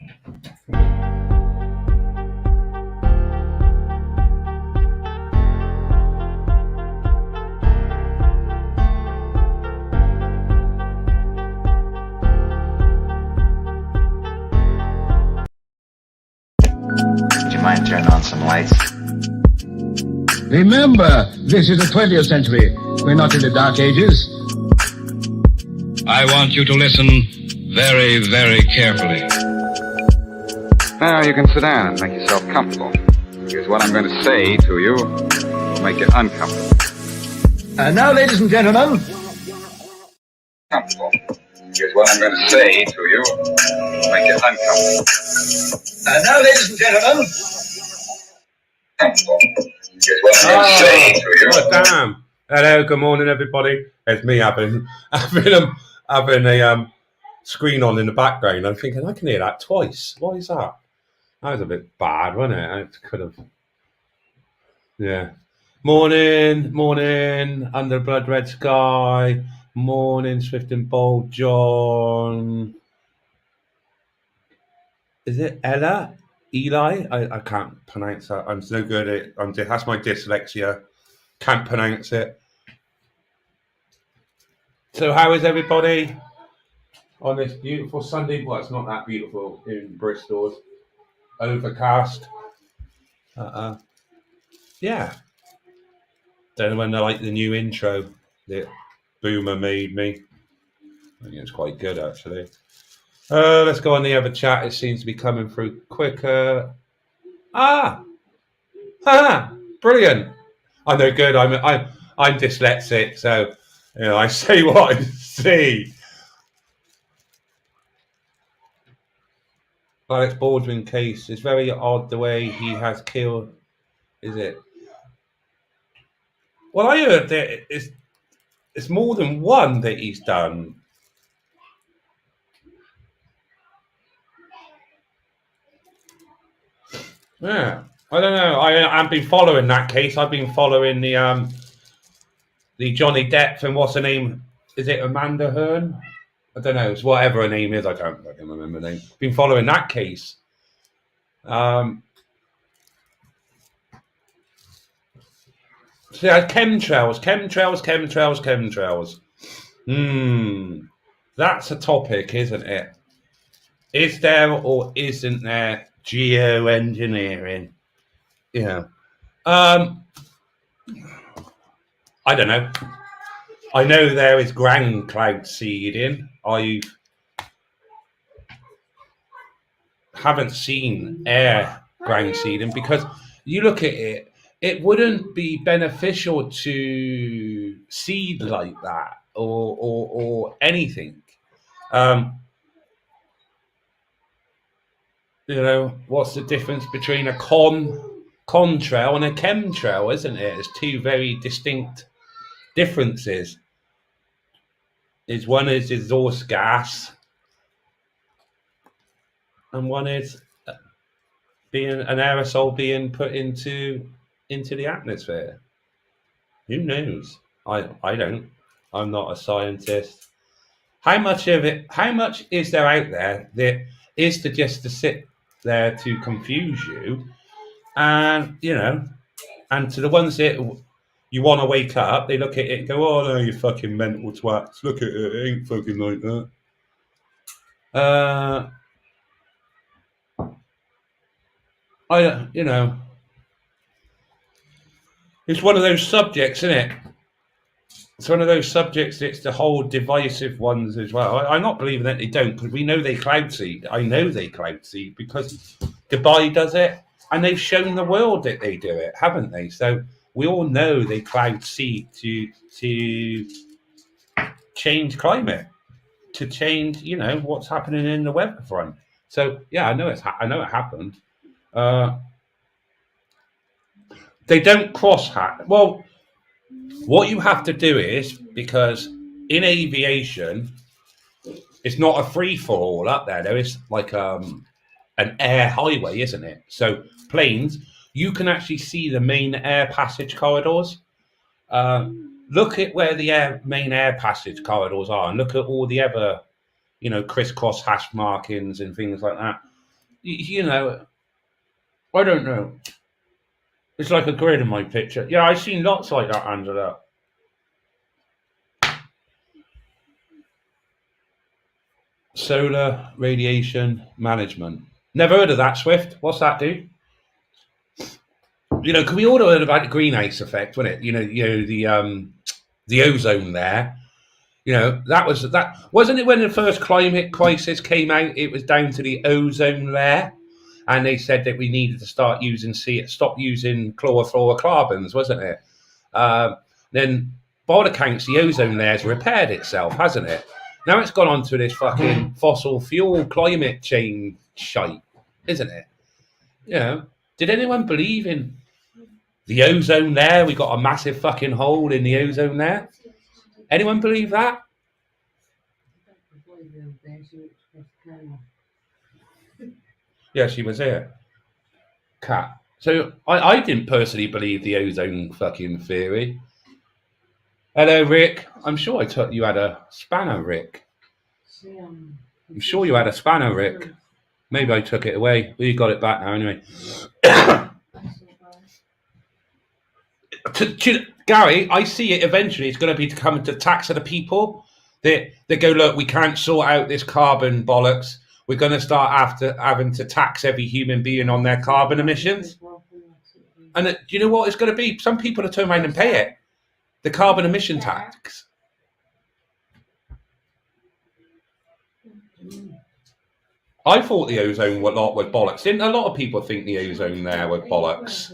Would you mind turning on some lights? Remember, this is the 20th century. We're not in the Dark Ages. I want you to listen very, very carefully. Now you can sit down and make yourself comfortable, because what I'm going to say to you will make you uncomfortable. And now, ladies and gentlemen, Comfortable, because what I'm going to say to you will make you uncomfortable. and now, ladies and gentlemen, Comfortable, because what I'm going to say to you. Oh, damn. Hello, good morning, everybody. It's me having a screen on in the background. I'm thinking, I can hear that twice. Why is that? That was a bit bad, wasn't it? I could have. Yeah. Morning, under blood red sky. Morning, Swift and Bold John. Is it Ella? Eli? I can't pronounce that. I'm so good at it. That's my dyslexia. Can't pronounce it. So how is everybody on this beautiful Sunday? Well, it's not that beautiful in Bristol. It's overcast. Yeah. Don't know when they like the new intro that Boomer made me. I think it's quite good actually. Let's go on the other chat. It seems to be coming through quicker. Brilliant. I know, good. I'm dyslexic, so I say what I see. Alex Baldwin case is very odd the way he has killed. Is it? Well, I heard that it's more than one that he's done. Yeah, I don't know. I've been following that case. I've been following the Johnny Depp and what's her name? Is it Amanda Hearn? I don't know. It's whatever her name is. I can't remember the name. Been following that case. So yeah, chemtrails. That's a topic, isn't it? Is there or isn't there geoengineering? Yeah. I don't know. I know there is ground cloud seeding. I haven't seen air ground seeding because you look at it, it wouldn't be beneficial to seed like that or anything. What's the difference between a contrail and a chemtrail, isn't it? It's two very distinct differences. One is exhaust gas, and one is being an aerosol being put into the atmosphere. Who knows? I don't. I'm not a scientist. How much is there out there that is just to sit there to confuse you, and and to the ones that you want to wake up, they look at it and go, "Oh no, you fucking mental twats! Look at it, it ain't fucking like that." It's one of those subjects, isn't it? It's one of those subjects that's the whole divisive ones as well. I'm not believing that they don't, because we know they cloud seed. I know they cloud seed because Dubai does it, and they've shown the world that they do it, haven't they? So we all know they cloud seed to change climate, to change, what's happening in the weather front. So yeah, I know it happened. They don't cross-hat. Well, what you have to do is, because in aviation, it's not a free-for-all up there. There is like an air highway, isn't it? So planes, you can actually see the main air passage corridors. Look at where the main air passage corridors are, and look at all the other, crisscross hash markings and things like that. you know, I don't know. It's like a grid in my picture. Yeah, I've seen lots like that, Angela. Solar radiation management. Never heard of that, Swift. What's that do? You know, can we all heard about the greenhouse effect, wasn't it? You know, the ozone layer. You know, that wasn't it when the first climate crisis came out, it was down to the ozone layer. And they said that we needed to stop using chlorofluorocarbons, wasn't it? Then by all accounts, the ozone layer's repaired itself, hasn't it? Now it's gone on to this fucking fossil fuel climate change shite, isn't it? You know, did anyone believe in the ozone layer? We got a massive fucking hole in the ozone layer. Anyone believe that? Yeah, she was here. Cat. So I didn't personally believe the ozone fucking theory. Hello, Rick. I'm sure you had a spanner, Rick. I'm sure you had a spanner, Rick. Maybe I took it away. Well, you got it back now anyway. Gary, I see it eventually. It's going to be to come to tax of the people. They go, look, we can't sort out this carbon bollocks. We're going to start having to tax every human being on their carbon emissions. And do you know what it's going to be? Some people will turn around and pay it. The carbon emission tax. I thought the ozone lot was bollocks. Didn't a lot of people think the ozone layer was bollocks?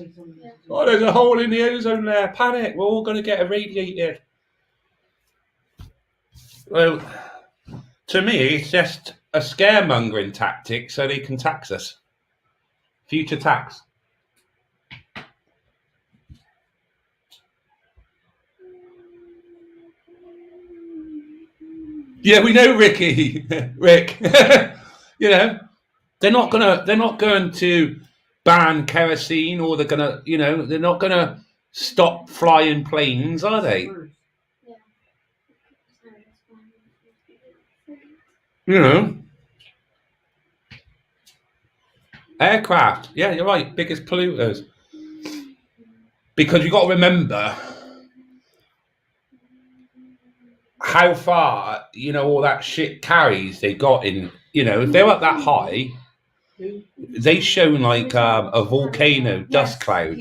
Oh, there's a hole in the ozone layer. Panic. We're all going to get irradiated. Well, to me, it's just a scaremongering tactic so they can tax us. Future tax. Yeah, we know, Ricky. Rick. You know, they're not going to ban kerosene, or they're gonna, you know, they're not gonna stop flying planes, are they? You know, aircraft. Yeah, you're right. Biggest polluters. Because you got to remember how far, you know, all that shit carries they got in. You know, if they're up that high, they shown like a volcano dust cloud,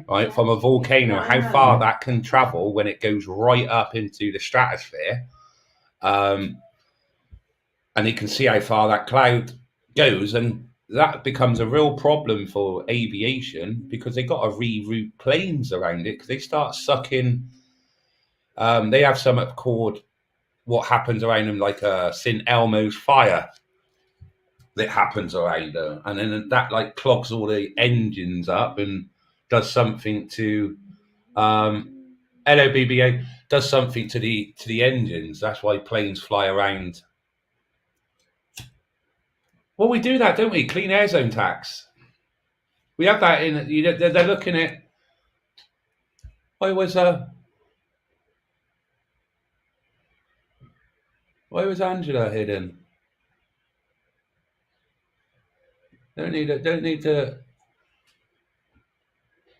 right, from a volcano, how far that can travel when it goes right up into the stratosphere. And you can see how far that cloud goes, and that becomes a real problem for aviation because they got to reroute planes around it because they start sucking. They have something called what happens around them, like a St. Elmo's fire that happens around them, and then that like clogs all the engines up and does something to LOBBA does something to the engines. That's why planes fly around. Well, we do that, don't we? Clean air zone tax. We have that in. You know, they're looking at. Why was Angela hidden? Don't need to.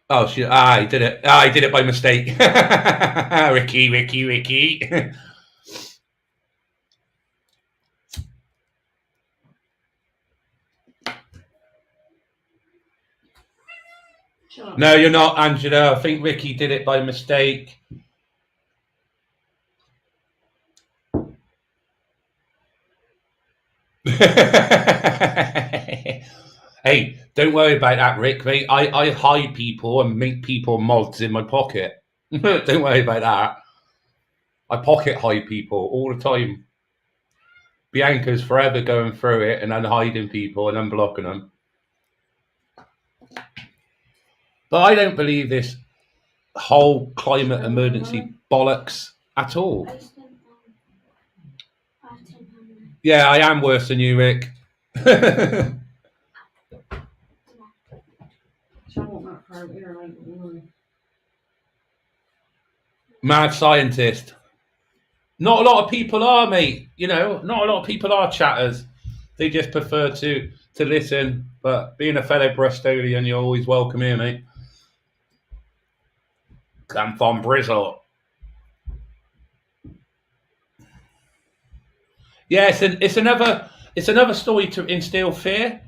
Oh, I did it. I did it by mistake. Ricky. No, you're not, Angela. I think Ricky did it by mistake. Hey, don't worry about that, Rick, mate. I hide people and make people mods in my pocket. Don't worry about that. I pocket hide people all the time. Bianca's forever going through it and unhiding people and unblocking them. But I don't believe this whole climate emergency bollocks at all. Yeah, I am worse than you, Rick. Mad scientist. Not a lot of people are, mate. You know, not a lot of people are chatters. They just prefer to to listen, but being a fellow Bristolian, you're always welcome here, mate. I'm from Bristol. Yeah, it's another story to instill fear.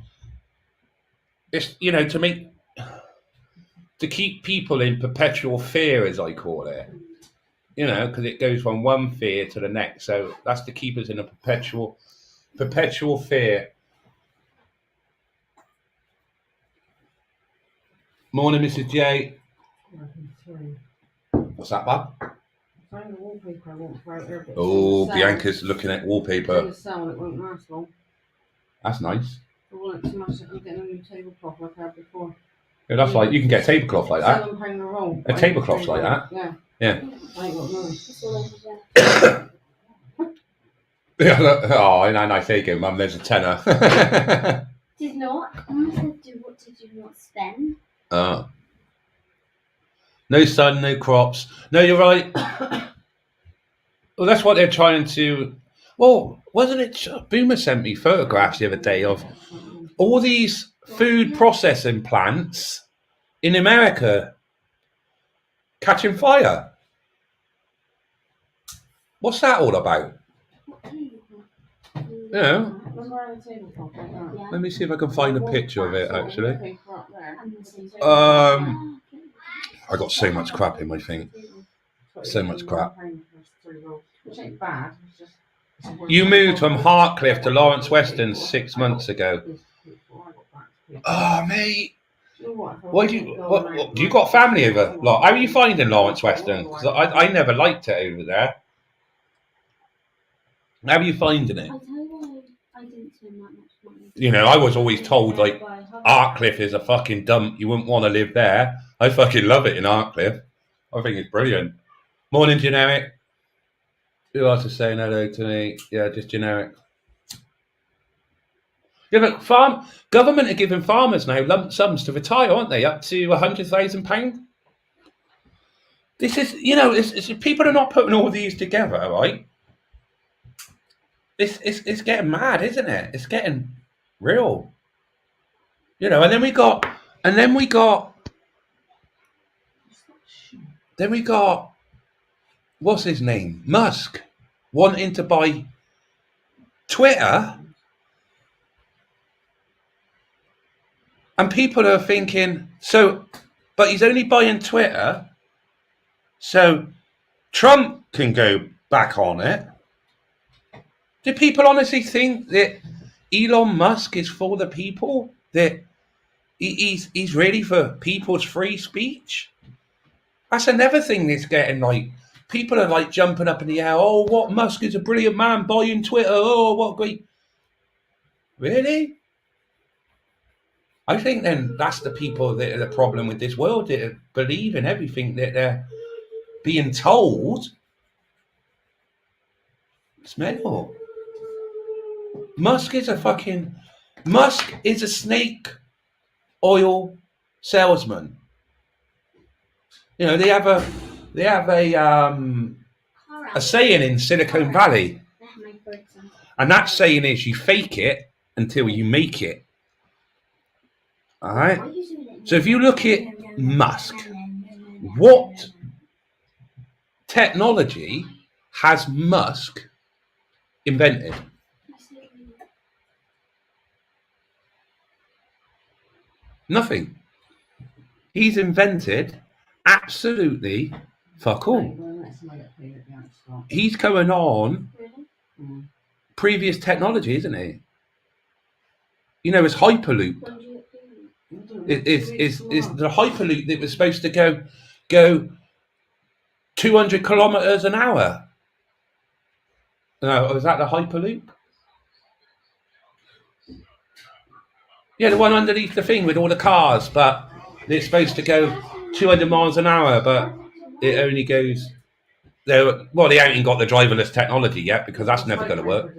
It's to keep people in perpetual fear, as I call it. Because it goes from one fear to the next. So that's to keep us in a perpetual fear. Morning, Mrs. J. What's that, bud? Find the wallpaper I want for out there, but Oh, it's Bianca's looking at wallpaper. It's sound, it won't last long. That's nice. I want it too much. I'm getting a new tablecloth like I had before. Yeah, that's like you can get a tablecloth like that. £7 a roll. A tablecloth's like that. Yeah. Yeah. I ain't got none. Yeah. Oh, nice. There you go, Mum. There's a tenner. Did not. Mum said, what did you not spend? Oh. No sun, no crops. No, you're right. Well, that's what they're trying to. Well, wasn't it? Boomer sent me photographs the other day of all these food processing plants in America catching fire. What's that all about? Yeah. Let me see if I can find a picture of it, actually. I got so much crap in my thing. So much crap. You moved from Hartcliffe to Lawrence Weston 6 months ago. Oh, mate. Why do you got family over? How are you finding Lawrence Weston? Because I never liked it over there. How are you finding it? I'll tell you why I didn't spend that much money. I was always told, like, Hartcliffe is a fucking dump. You wouldn't want to live there. I fucking love it in Hartcliffe. I think it's brilliant. Morning, Generic. Who else is saying hello to me? Yeah, just Generic. Yeah, but government are giving farmers now lump sums to retire, aren't they? Up to £100,000. This is, it's people are not putting all these together, right? It's getting mad, isn't it? It's getting real. And then we got what's his name? Musk wanting to buy Twitter. And people are thinking, but he's only buying Twitter, so Trump can go back on it. Do people honestly think that Elon Musk is for the people? That he's really for people's free speech? That's another thing that's getting people are jumping up in the air. Oh, what Musk is a brilliant man buying Twitter. Oh, what great. Really? I think then that's the people that are the problem with this world, that believe in everything that they're being told. It's mental. Musk is a snake oil salesman. They have a saying in Silicon Valley, and that saying is you fake it until you make it. All right. So if you look at Musk, what technology has Musk invented? Nothing. He's invented absolutely fuck all. He's going on previous technology, isn't he? It's Hyperloop. It's the Hyperloop that was supposed to go 200 kilometers an hour. No, was that the Hyperloop? Yeah, the one underneath the thing with all the cars, but it's supposed to go 200 miles an hour, but it only goes there. Well, they haven't got the driverless technology yet because that's never going to work.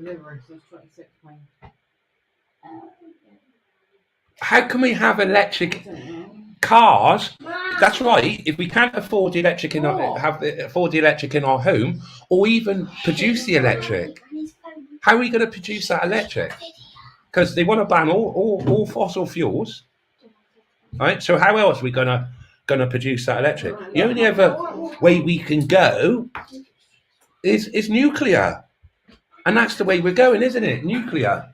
How can we have electric cars? That's right. If we can't afford the electric afford the electric in our home, or even produce the electric, how are we going to produce that electric? because they want to ban all fossil fuels. Right? So how else are we gonna produce that electric? The only other way we can go is nuclear, and that's the way we're going, isn't it? Nuclear.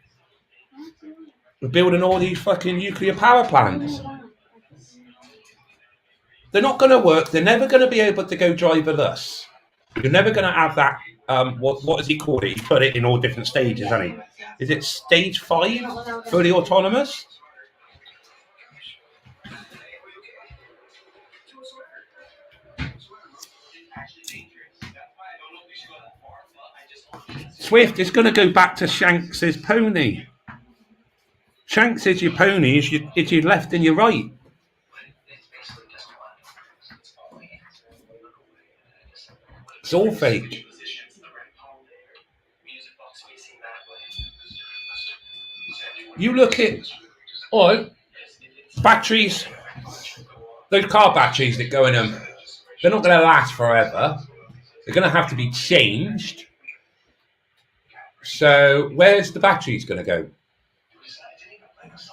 We're building all these fucking nuclear power plants. They're not going to work. They're never going to be able to go driverless. You're never going to have that. What does he call it? He put it in all different stages, hasn't he? Is it stage 5, fully autonomous? Swift is going to go back to Shanks's pony. Shanks is your pony. It's your left and your right. It's all fake. You look at batteries, those car batteries that go in them, they're not going to last forever. They're going to have to be changed. So where's the batteries going to go?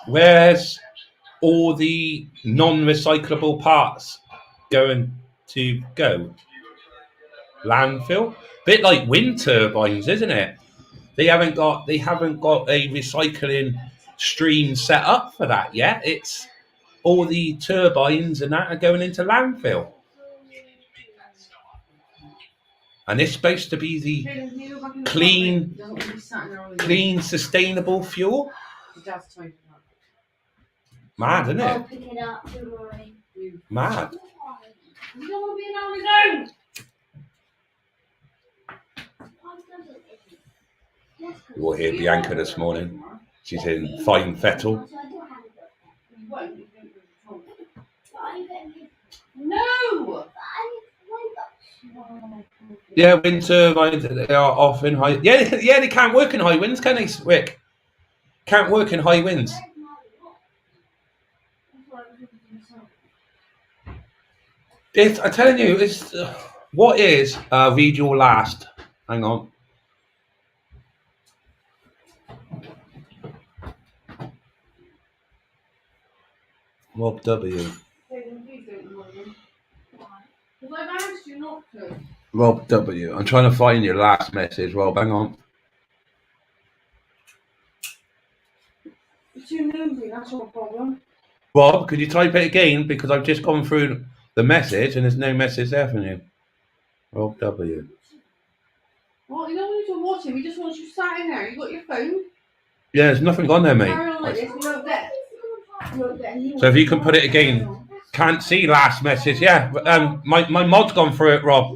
Where's all the non-recyclable parts going to go? Landfill? Bit like wind turbines, isn't it? They haven't got a recycling stream set up for that yet. It's all the turbines and that are going into landfill. And it's supposed to be the clean, sustainable fuel. Mad, isn't I'll it? pick it up, don't worry. Mad. You don't want to be on his own. You will hear Bianca this morning. She's in fine fettle. No! Yeah, wind turbines, they are off in high. Yeah, they can't work in high winds, can they, Rick? Can't work in high winds. I'm telling you, it's what is read your last. Hang on. Rob W. Rob W. I'm trying to find your last message, Rob. Hang on. You're too nosy, that's your problem. Rob, could you type it again? Because I've just gone through the message and there's no message there from you. Rob W. Well, you don't want to watch him, he just wants you sat in there. You got your phone. Yeah, there's nothing on there, mate. Carry on like this, you won't get. So if you can put it again. Can't see last message. Yeah, my mod's gone through it, Rob.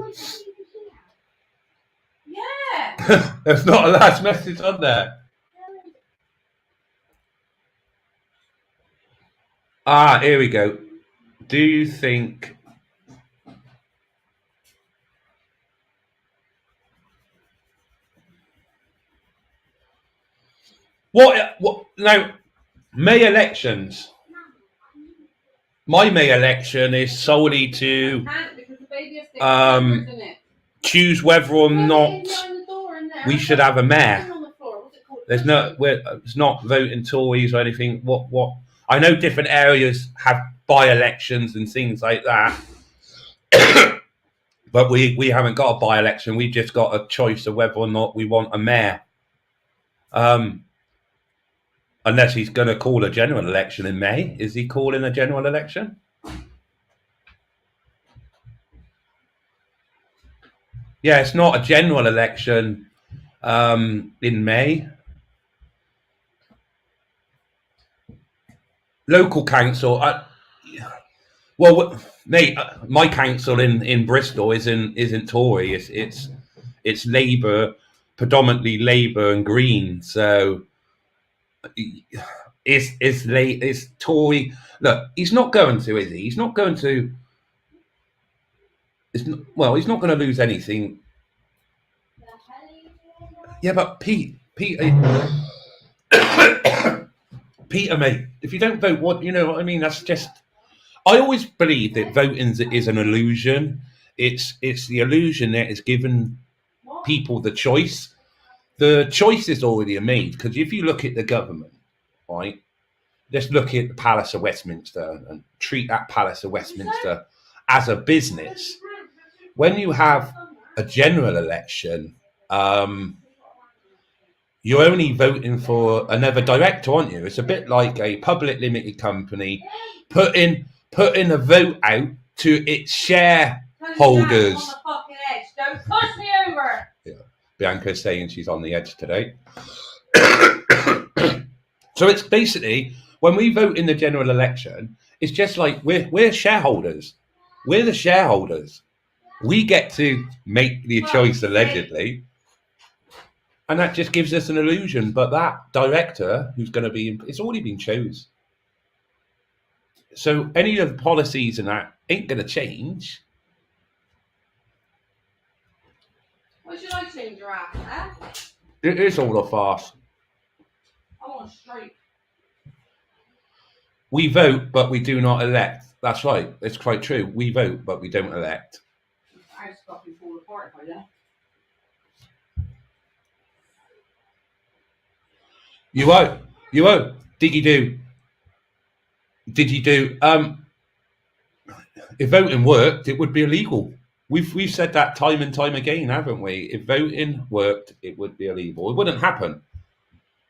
Yeah. There's not a last message on there. Ah, here we go. Do you think what now? May elections. My May election is solely to choose whether or not we should have a mayor. There's no, it's not voting Tories or anything. What? I know different areas have by-elections and things like that, but we haven't got a by-election. We've just got a choice of whether or not we want a mayor. Unless he's going to call a general election in May. Is he calling a general election? Yeah, it's not a general election in May. Local council. Well, mate, my council in Bristol isn't Tory. It's Labour, predominantly Labour and Green. So is Tory? Look, he's not going to, is he? He's not going to. He's not going to lose anything. Yeah, but Peter, mate, if you don't vote, what, you know what I mean? That's just. I always believe that voting is an illusion. It's the illusion that is given people the choice. The choice is already made, because if you look at the government, right? Just look at the Palace of Westminster and treat that Palace of Westminster as a business. When you have a general election, you're only voting for another director, aren't you? It's a bit like a public limited company putting a vote out to its shareholders. Don't push me over. Yeah. Bianca's saying she's on the edge today. So it's basically, when we vote in the general election, it's just like we're shareholders. We're the shareholders. We get to make the choice allegedly. And that just gives us an illusion. But that director who's going to be, it's already been chose. So any of the policies and that ain't going to change. Why should I change your ass, eh? It is all a farce. I want straight. We vote, but we do not elect. That's right. It's quite true. We vote, but we don't elect. I just got before the party by then. You won't. Diggy do. Did you do? If voting worked, it would be illegal. We've said that time and time again, haven't we? If voting worked, it would be illegal. It wouldn't happen.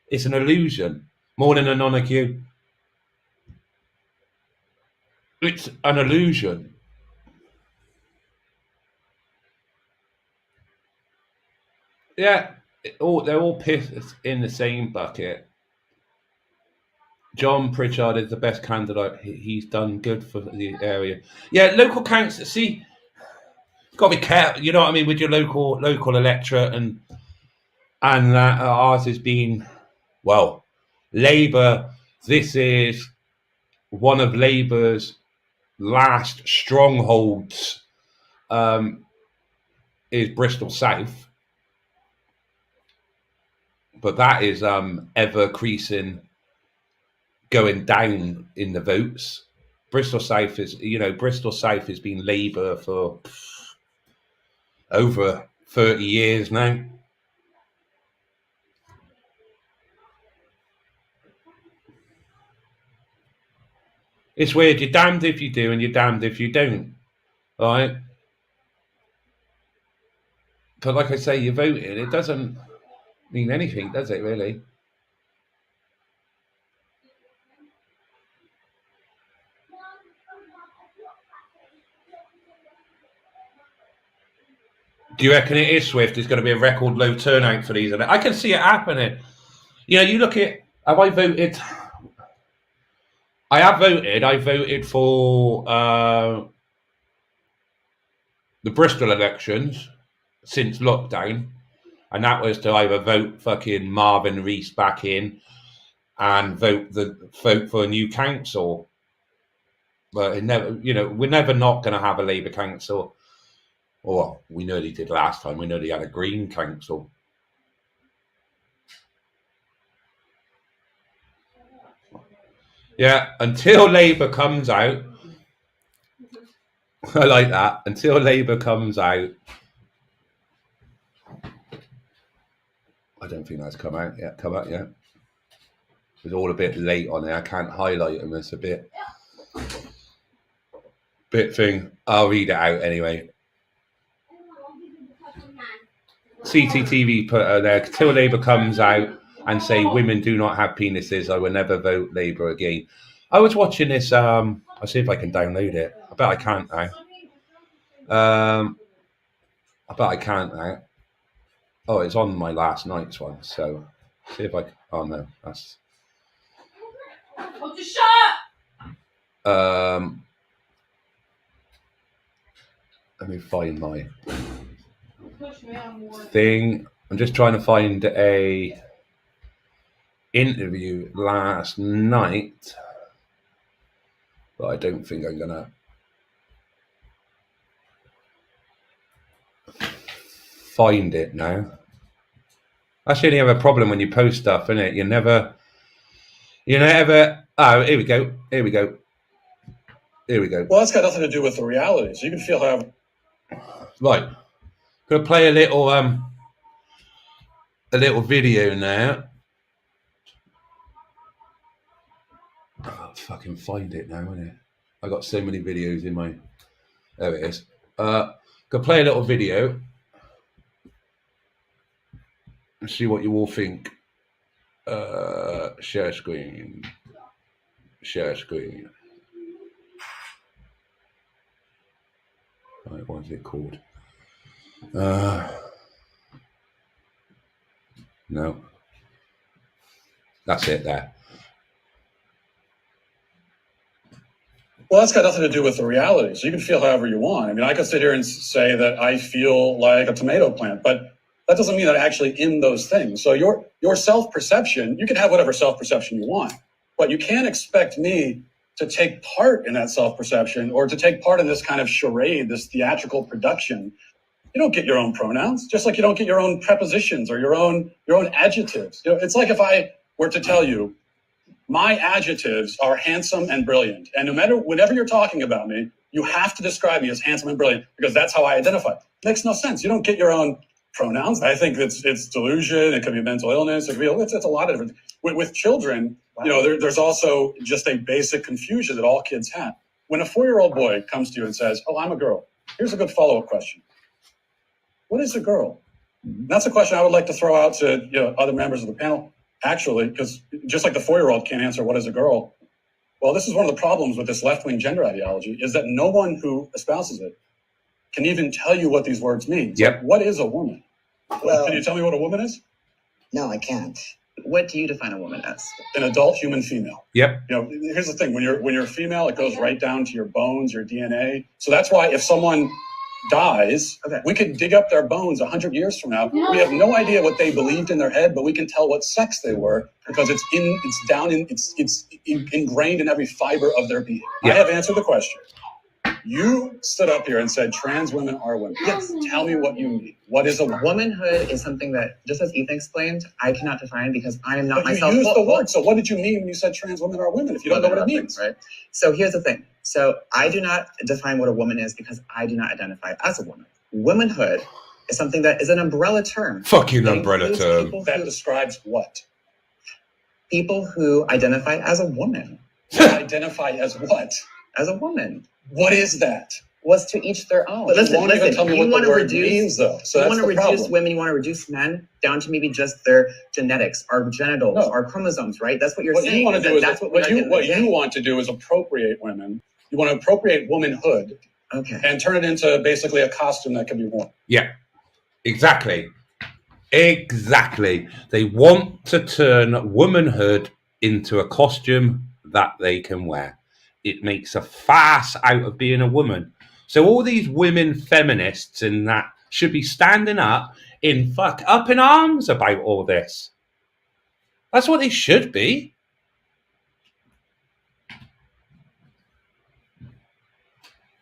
It's an illusion. More than a non-acute. It's an illusion. Yeah, they're all pissed in the same bucket. John Pritchard is the best candidate. He's done good for the area. Yeah, local council. See, got to be careful. You know what I mean with your local electorate, and ours has been, well, Labour. This is one of Labour's last strongholds. Is Bristol South, but that is ever creasing, going down in the votes. Bristol South has been Labour for over 30 years now. It's weird. You're damned if you do and you're damned if you don't. Right? But like I say, you're voting. It doesn't mean anything, does it, really? Do you reckon it is Swift? It's going to be a record low turnout for these? I can see it happening. You know, you look at, have I voted? I have voted. I voted for the Bristol elections since lockdown. And that was to either vote fucking Marvin Rees back in and vote for a new council. But it never, you know, we're never not going to have a Labour council. Well, we nearly did last time. We nearly had a Green council. Yeah, until Labour comes out. I like that. Until Labour comes out. I don't think that's come out yet. It's all a bit late on it. I can't highlight them. It's a bit thing. I'll read it out anyway. CCTV put her there. Till Labour comes out and say women do not have penises, I will never vote Labour again. I was watching this. I'll see if I can download it. I bet I can't now. Oh, it's on my last night's one. So see if I. Oh no, that's. Oh, just shut up! Let me find my Push me on more. thing. I'm just trying to find a interview last night, but I don't think I'm gonna find it now. That's the only other problem when you post stuff, isn't it? You never. Oh, here we go. Well, that's got nothing to do with the reality. So you can feel how. Right. Gonna play a little video now. to fucking find it now, isn't it? I got so many videos in my. There it is. Could play a little video and see what you all think. Share screen. Share screen. Right, what is it called? No. That's it there. Well, that's got nothing to do with the reality. So you can feel however you want. I mean, I could sit here and say that I feel like a tomato plant, but that doesn't mean that I'm actually in those things. So your self-perception, you can have whatever self-perception you want, but you can't expect me to take part in that self-perception or to take part in this kind of charade, this theatrical production. You don't get your own pronouns, just like you don't get your own prepositions or your own adjectives. You know, it's like if I were to tell you, my adjectives are handsome and brilliant. And whenever you're talking about me, you have to describe me as handsome and brilliant because that's how I identify. Makes no sense. You don't get your own pronouns. I think it's delusion. It could be mental illness. It's a lot of different. With children, you know, there's also just a basic confusion that all kids have. When a 4-year-old boy comes to you and says, "Oh, I'm a girl," here's a good follow-up question. What is a girl? That's a question I would like to throw out to other members of the panel. Actually, because just like the 4-year-old can't answer what is a girl, well, this is one of the problems with this left-wing gender ideology is that no one who espouses it can even tell you what these words mean. Yep. Like, what is a woman? Well, can you tell me what a woman is? No, I can't. What do you define a woman as? An adult human female. Yep. You know, here's the thing: when you're a female, it goes right down to your bones, your DNA. So that's why if someone dies, we could dig up their bones 100 years from now. We have no idea what they believed in their head, but we can tell what sex they were because it's ingrained in every fiber of their being. Yeah. I have answered the question. You stood up here and said trans women are women. Yes. Tell me what you mean. What is a woman? Womanhood is something that, just as Ethan explained, I cannot define because I am not myself. You used the word. So what did you mean when you said trans women are women if you don't know what it means? Right. So here's the thing. So I do not define what a woman is because I do not identify as a woman. Womanhood is something that is an umbrella term. Fucking umbrella term. That describes what? People who identify as a woman. Identify as what? As a woman. What is that? Was to each their own. But listen, even tell me what the word means, though. So you want to reduce women, you want to reduce men down to maybe just their genetics, our genitals, our chromosomes, right? That's what you're saying. What you want to do is appropriate women. You want to appropriate womanhood, and turn it into basically a costume that can be worn. Yeah, exactly. Exactly. They want to turn womanhood into a costume that they can wear. It makes a farce out of being a woman. So all these women feminists and that should be standing up in arms about all this. That's what they should be.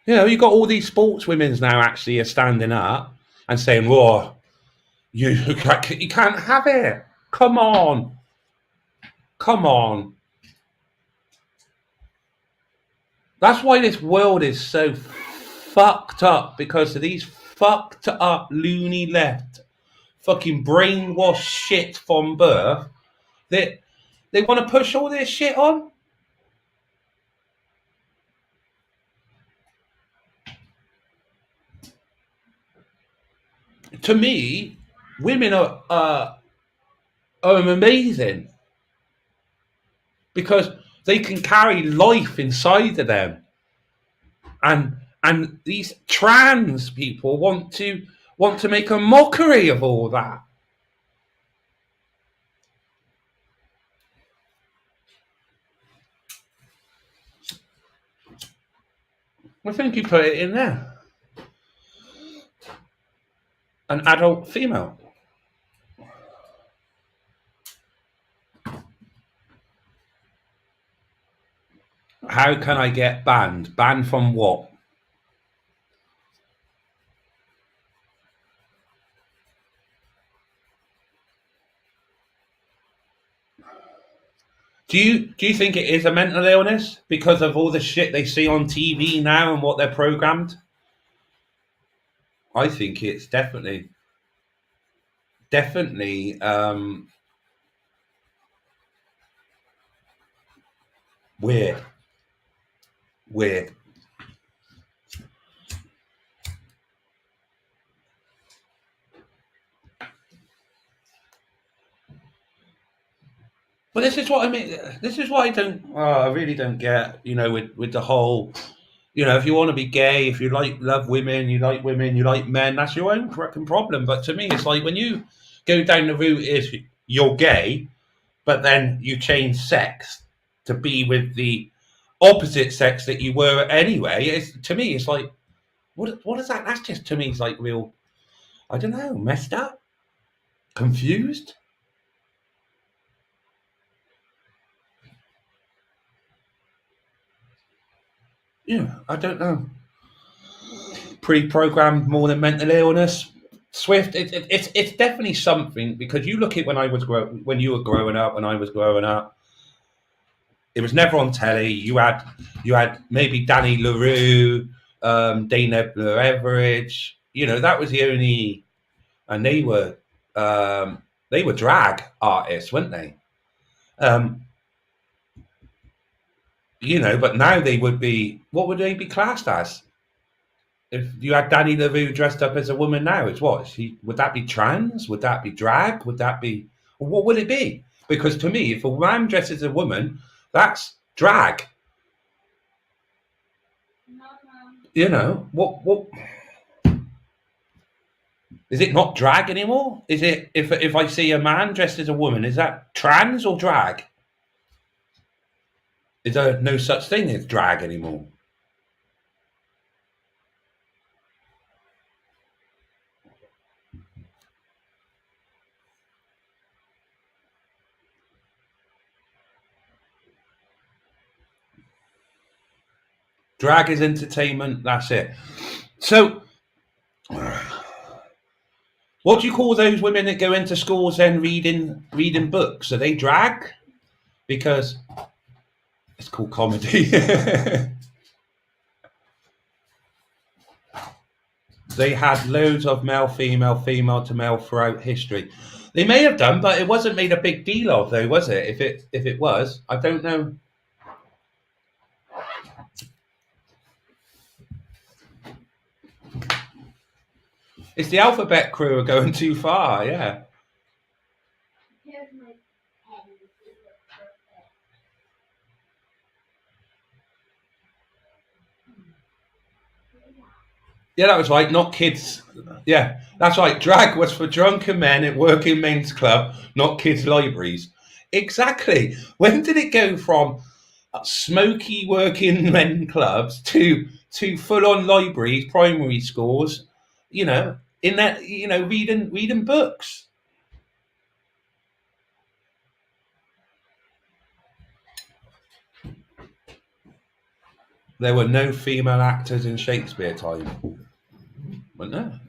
You know, you've got all these sportswomen now actually are standing up and saying, "Whoa, you can't have it. Come on. Come on." That's why this world is so fucked up, because of these fucked up loony left fucking brainwashed shit from birth that they want to push all this shit on. To me, women are amazing because they can carry life inside of them, and these trans people want to make a mockery of all that. I think you put it in there. An adult female. How can I get banned? Banned from what? Do you think it is a mental illness because of all the shit they see on TV now and what they're programmed? I think it's definitely Weird. But this is what I mean. This is why I really don't get, with the whole, if you want to be gay, if you love women, you like men, that's your own fucking problem. But to me, it's like when you go down the route is you're gay, but then you change sex to be with the opposite sex that you were anyway. To me, it's like, what is that? That's just, to me, it's like real, I don't know, messed up, confused. I don't know. Pre-programmed more than mental illness. Swift, it's definitely something, because you look at when you were growing up, and I was growing up, it was never on telly. You had maybe Danny LaRue, Dana Everidge. That was the only, and they were drag artists, weren't they? But now they would be, what would they be classed as? If you had Danny LaRue dressed up as a woman now, it's what? Would that be trans? Would that be drag? Would that be, what would it be? Because to me, if a man dresses as a woman, that's drag. What is it? Not drag anymore? Is it, if I see a man dressed as a woman, is that trans or drag? Is there no such thing as drag anymore? Drag is entertainment, that's it. So, what do you call those women that go into schools and reading books? Are they drag? Because it's called comedy. They had loads of male, female to male throughout history. They may have done, but it wasn't made a big deal of, though, was it? If it was, I don't know. It's the alphabet crew are going too far, yeah. Here's my pen. Yeah, that was right, not kids. Yeah, that's right. Drag was for drunken men at working men's club, not kids' libraries. Exactly. When did it go from smoky working men clubs to full-on libraries, primary schools, in that, reading books? There were no female actors in Shakespeare time, weren't there?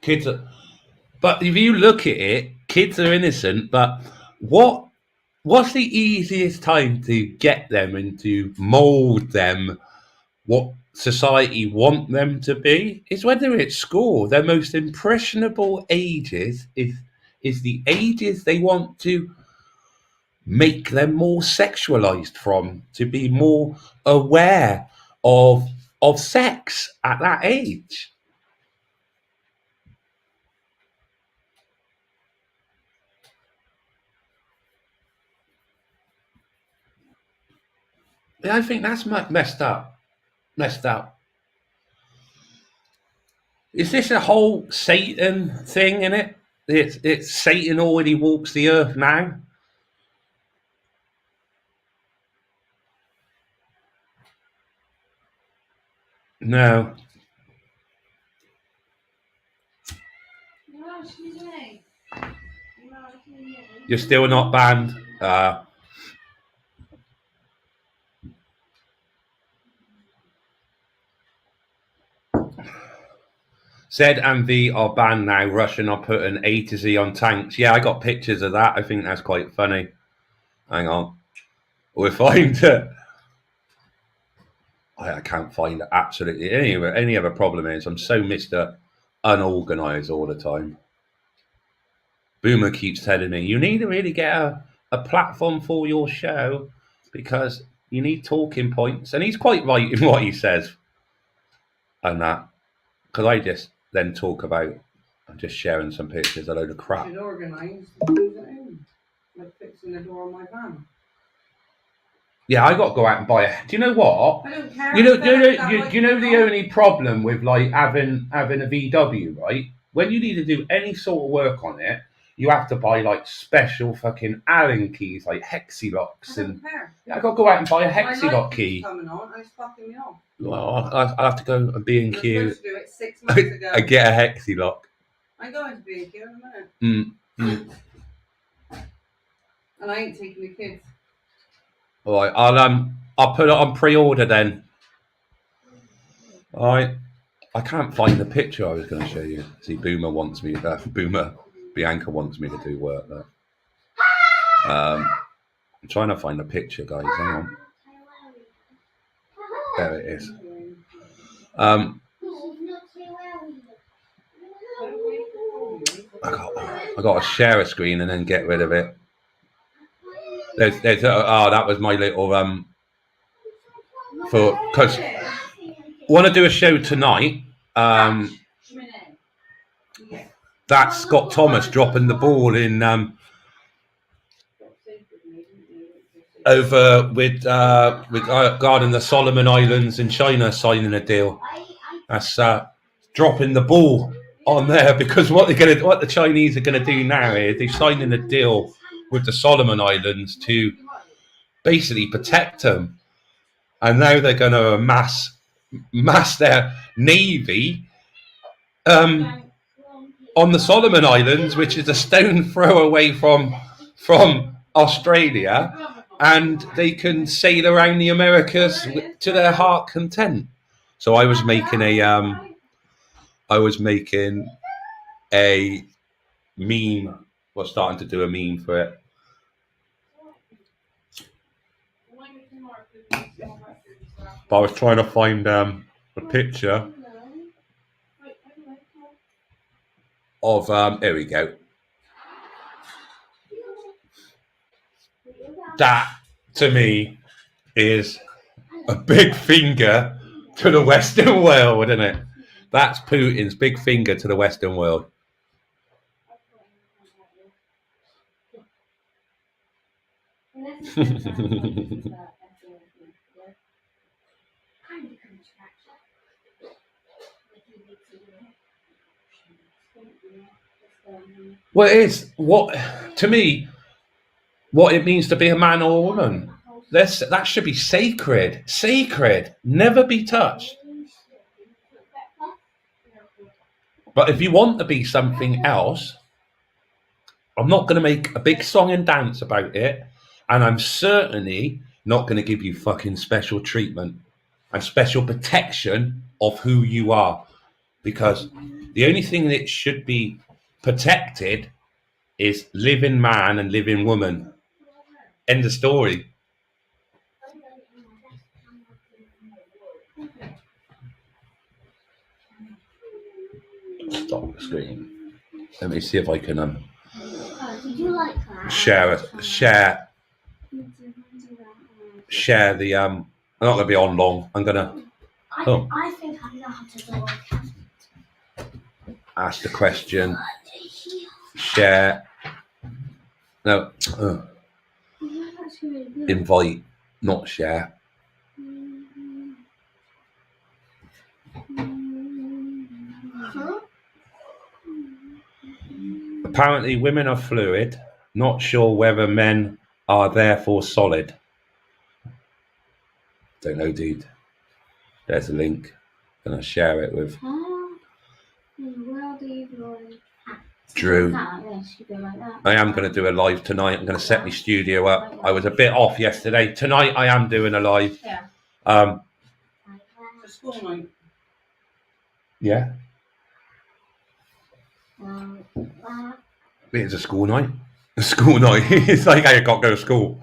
Kids are, but if you look at it, kids are innocent, but what's the easiest time to get them and to mold them what society want them to be is when they're at school. Their most impressionable ages is the ages they want to make them more sexualized from, to be more aware of sex at that age. I think that's messed up. Is this a whole Satan thing in it? It's Satan already walks the earth now. No. No, excuse me. No, excuse me. You're still not banned. Zed and V are banned now. Russian are putting A to Z on tanks. Yeah, I got pictures of that. I think that's quite funny. Hang on. We'll find it. I can't find absolutely any other problem is I'm so Mr. unorganized all the time. Boomer keeps telling me, you need to really get a platform for your show because you need talking points. And he's quite right in what he says. And that. Because I just then talk about, I'm just sharing some pictures, a load of crap. Should organise and use it in. Like fixing the door of my van. Yeah, I got to go out and buy a. Do you know what? I don't care. You know the only problem with like having a VW, right? When you need to do any sort of work on it, you have to buy like special fucking Allen keys, like hexilocks, I don't and care. yeah, I got to go out and buy a My light hexilock keeps key. coming on and it's fucking me off. Well, I'll have to go and B and I was Q supposed to do it 6 months ago. and get a hexilock. I'm going to B&Q in a minute. And I ain't taking the kids. All right, I'll put it on pre-order then. All right, I can't find the picture I was going to show you. See, Bianca wants me to do work there. I'm trying to find the picture, guys. Hang on. There it is. I got to share a screen and then get rid of it. That was my little because I want to do a show tonight. That's Scott Thomas dropping the ball in over with guarding the Solomon Islands in China, signing a deal. That's dropping the ball on there because what the Chinese are gonna do now is they're signing a deal with the Solomon Islands to basically protect them, and now they're going to mass their navy on the Solomon Islands, which is a stone throw away from Australia, and they can sail around the Americas to their heart content. So I was making a meme. Well, starting to do a meme for it. But I was trying to find a picture of here we go. That to me is a big finger to the Western world, isn't it? That's Putin's big finger to the Western world. Well, it is what to me what it means to be a man or a woman. That should be sacred, never be touched. But if you want to be something else, I'm not going to make a big song and dance about it, and I'm certainly not going to give you fucking special treatment and special protection of who you are, because the only thing that should be protected is living man and living woman. End of story. Stop the screen. Let me see if I can share the I'm not gonna be on long. I'm gonna I think I know how to do it. Ask the question. Share. No. Invite, not share. Apparently women are fluid, not sure whether men are therefore solid. Don't know, dude. There's a link. Gonna share it with Drew. I am going to do a live tonight. I'm going to set my studio up. I was a bit off yesterday. Tonight I am doing a live. School night. Yeah. It's a school night. A school night. It's like I got to go to school.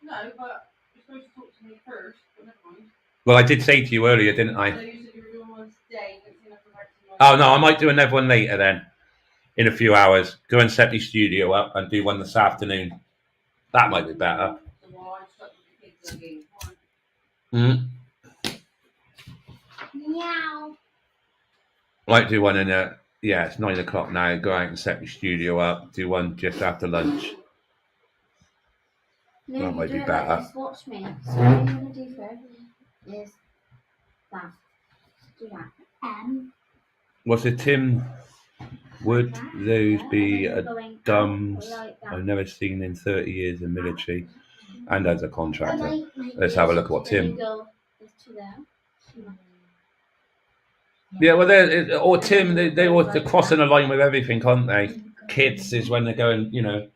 No, but you're supposed to talk to me first. But never mind. Well, I did say to you earlier, didn't I? So you said you were doing one today. Oh no, I might do another one later then. In a few hours. Go and set the studio up and do one this afternoon. That might be better. Mm. Meow. Might do one in a it's 9 o'clock now. Go out and set the studio up. Do one just after lunch. No, That you might do be it better. Like this. Watch me. So what I'm gonna do first is that. Do that. Was it Tim? Would those be a dumbs I've never seen in 30 years in military and as a contractor? Let's have a look at what Tim. Yeah, well, or Tim, they're crossing a line with everything, aren't they? Kids is when they're going, you know.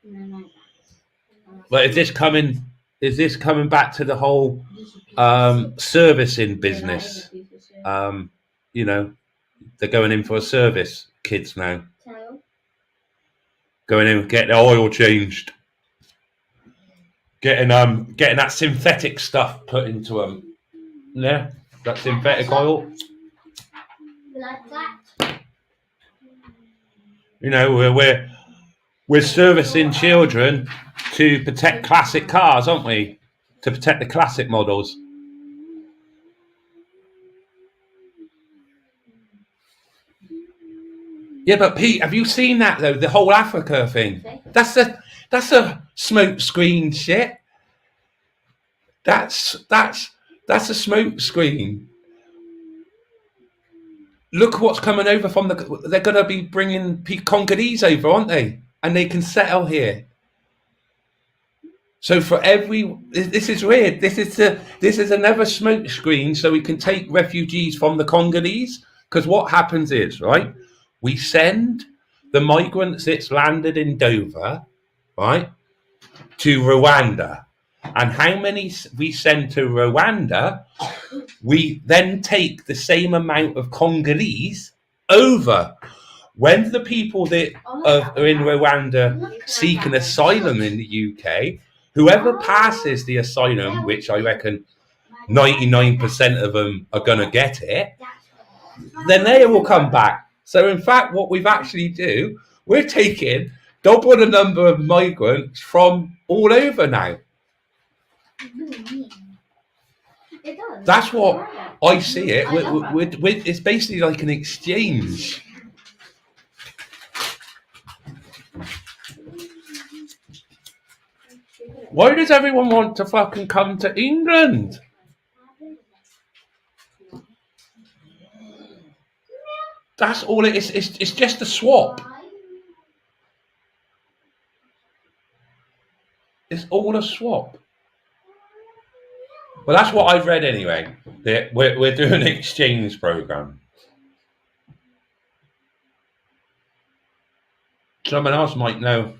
But is this coming back to the whole servicing business? You know, they're going in for a service, kids now. Going in, getting the oil changed, getting that synthetic stuff put into them. Yeah, that synthetic oil. Like that. You know, we're servicing children to protect classic cars, aren't we? To protect the classic models. Yeah, but Pete, have you seen that though? The whole Africa thing. That's a smoke screen shit. That's a smoke screen. Look what's coming over from they're going to be bringing Congolese over, aren't they? And they can settle here. So for this is weird. This is another smoke screen so we can take refugees from the Congolese. Because what happens is, right, we send the migrants that's landed in Dover, right, to Rwanda. And how many we send to Rwanda, we then take the same amount of Congolese over. When the people that are in Rwanda seeking asylum in the UK, whoever passes the asylum, which I reckon 99% of them are going to get it, then they will come back. So in fact, what we've actually do, we're taking double the number of migrants from all over now. That's what I see it. It's basically like an exchange. Why does everyone want to fucking come to England? That's all it is. It's just a swap. It's all a swap. Well, that's what I've read anyway. We're doing an exchange program. Someone else might know.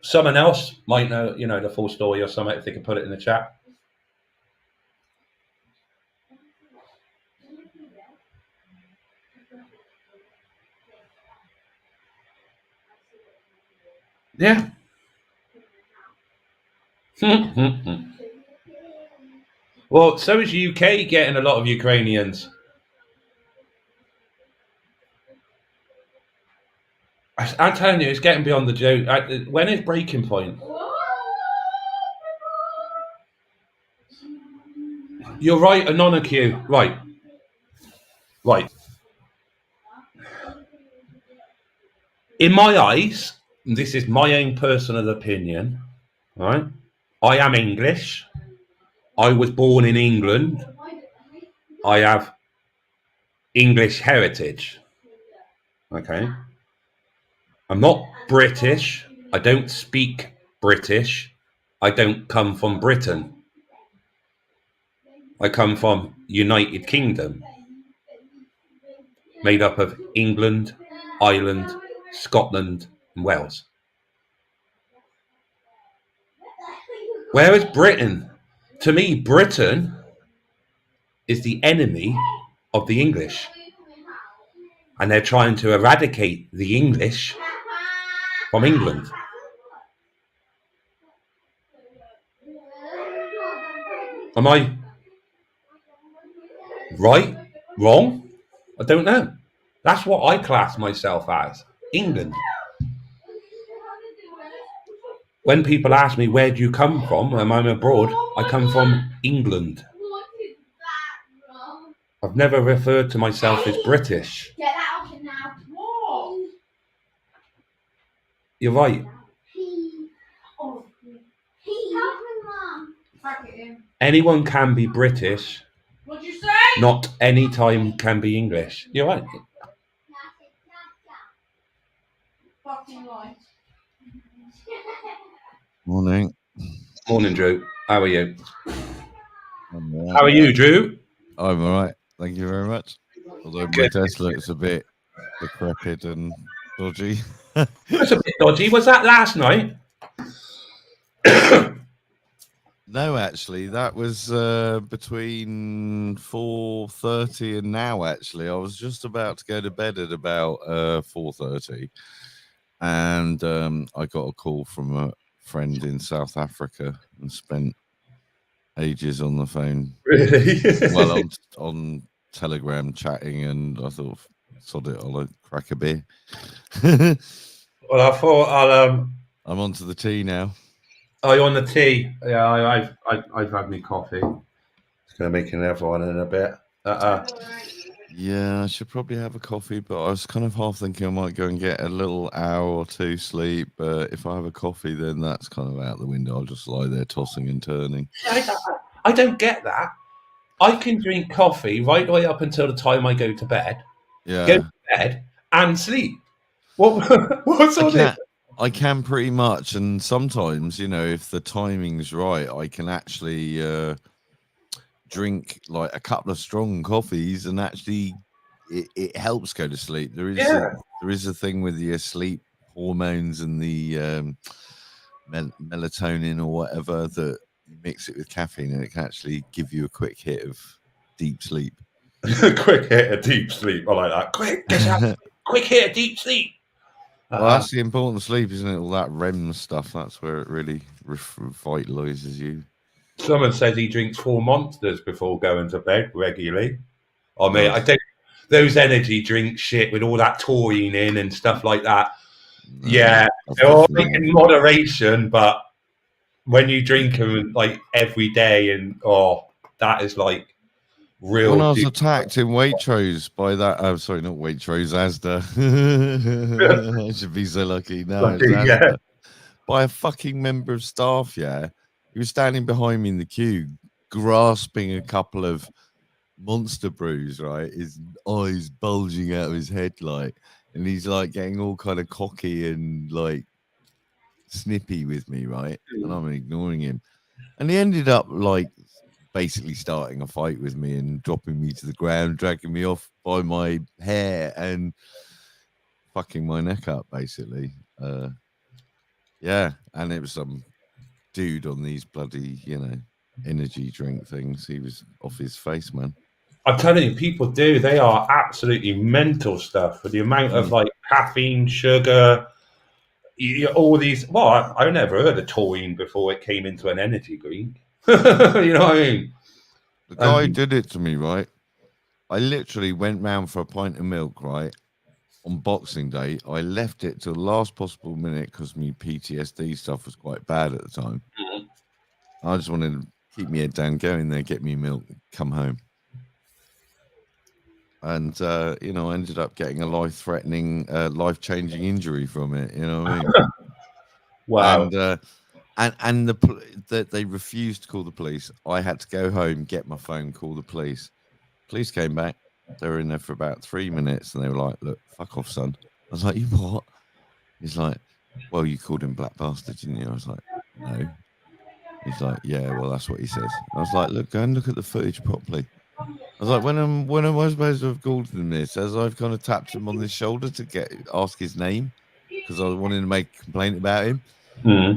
Someone else might know, you know, the full story or something if they can put it in the chat. Yeah. Well, so is UK getting a lot of Ukrainians. I'm telling you, it's getting beyond the joke. When is breaking point? You're right, Anonacue. Right. In my eyes, this is my own personal opinion, right? I am English. I was born in England. I have English heritage. Okay. I'm not British. I don't speak British. I don't come from Britain. I come from United Kingdom, made up of England, Ireland, Scotland, and Wales. Where is Britain? To me, Britain is the enemy of the English. And they're trying to eradicate the English from England. Am I right Wrong? I don't know. That's what I class myself as. England. When people ask me, where do you come from? And I'm abroad, I come from England. I've never referred to myself as British. Get that off him now. What? You're right. Oh, help me, Mum. Pack it in. Anyone can be British. What'd you say? Not any time can be English. You're right. Fucking life. Morning. Morning, Drew. How are you? I'm all How are right. you, Drew? I'm all right. Thank you very much. Although my desk looks a bit decrepit and dodgy. That's a bit dodgy. Was that last night? No, actually, that was between 4:30 and now. Actually, I was just about to go to bed at about 4:30, and I got a call from a friend in South Africa and spent ages on the phone. Really? Well, on Telegram chatting, and I thought, sod it, I'll crack a beer. Well, I thought I'm on to the tea now. Oh, you're on the tea. Yeah, I've had my coffee. It's gonna make another one in a bit. Yeah, I should probably have a coffee, but I was kind of half thinking I might go and get a little hour or two sleep. But if I have a coffee, then that's kind of out the window. I'll just lie there tossing and turning. I don't get that. I can drink coffee right the way up until the time I go to bed. Yeah, Go to bed and sleep. What's all this? I can pretty much, and sometimes, you know, if the timing's right, I can actually drink like a couple of strong coffees, and actually, it helps go to sleep. There is a thing with your sleep hormones and the melatonin or whatever that you mix it with caffeine, and it can actually give you a quick hit of deep sleep. Quick hit of deep sleep. I like that. Quick hit of deep sleep. Well, that's the important sleep, isn't it? All that REM stuff. That's where it really revitalizes you. Someone says he drinks 4 monsters before going to bed regularly. I mean, I don't. Those energy drink shit with all that taurine in and stuff like that. No, Yeah, they're all in moderation, but when you drink them like every day, and that is like real. When I was attacked in Waitrose by that, sorry, not Waitrose, Asda. I should be so lucky. No, it's Asda. By a fucking member of staff, yeah. He was standing behind me in the queue, grasping a couple of Monster brews, right? His eyes bulging out of his head, like, and he's like getting all kind of cocky and like snippy with me, right? And I'm ignoring him. And he ended up like basically starting a fight with me and dropping me to the ground, dragging me off by my hair and fucking my neck up, basically. Yeah, and it was some dude on these bloody, energy drink things. He was off his face, man. I'm telling you, people do. They are absolutely mental stuff with the amount of like caffeine, sugar, all these. Well, I never heard of taurine before it came into an energy drink. You know what I mean? The guy did it to me, right? I literally went round for a pint of milk, right? On Boxing Day. I left it till the last possible minute because my PTSD stuff was quite bad at the time. Mm-hmm. I just wanted to keep my head down, go in there, get me milk, come home. And, I ended up getting a life-threatening, life-changing injury from it. You know what I mean? Wow. And they refused to call the police. I had to go home, get my phone, call the police. Police came back. They were in there for about 3 minutes, and they were like, "Look, fuck off, son." I was like, "You what?" He's like, "Well, you called him black bastard, didn't you?" I was like, "No." He's like, "Yeah, well, that's what he says." I was like, "Look, go and look at the footage properly." I was like, when am I supposed to have called him this? As I've kind of tapped him on the shoulder to ask his name because I was wanting to make a complaint about him,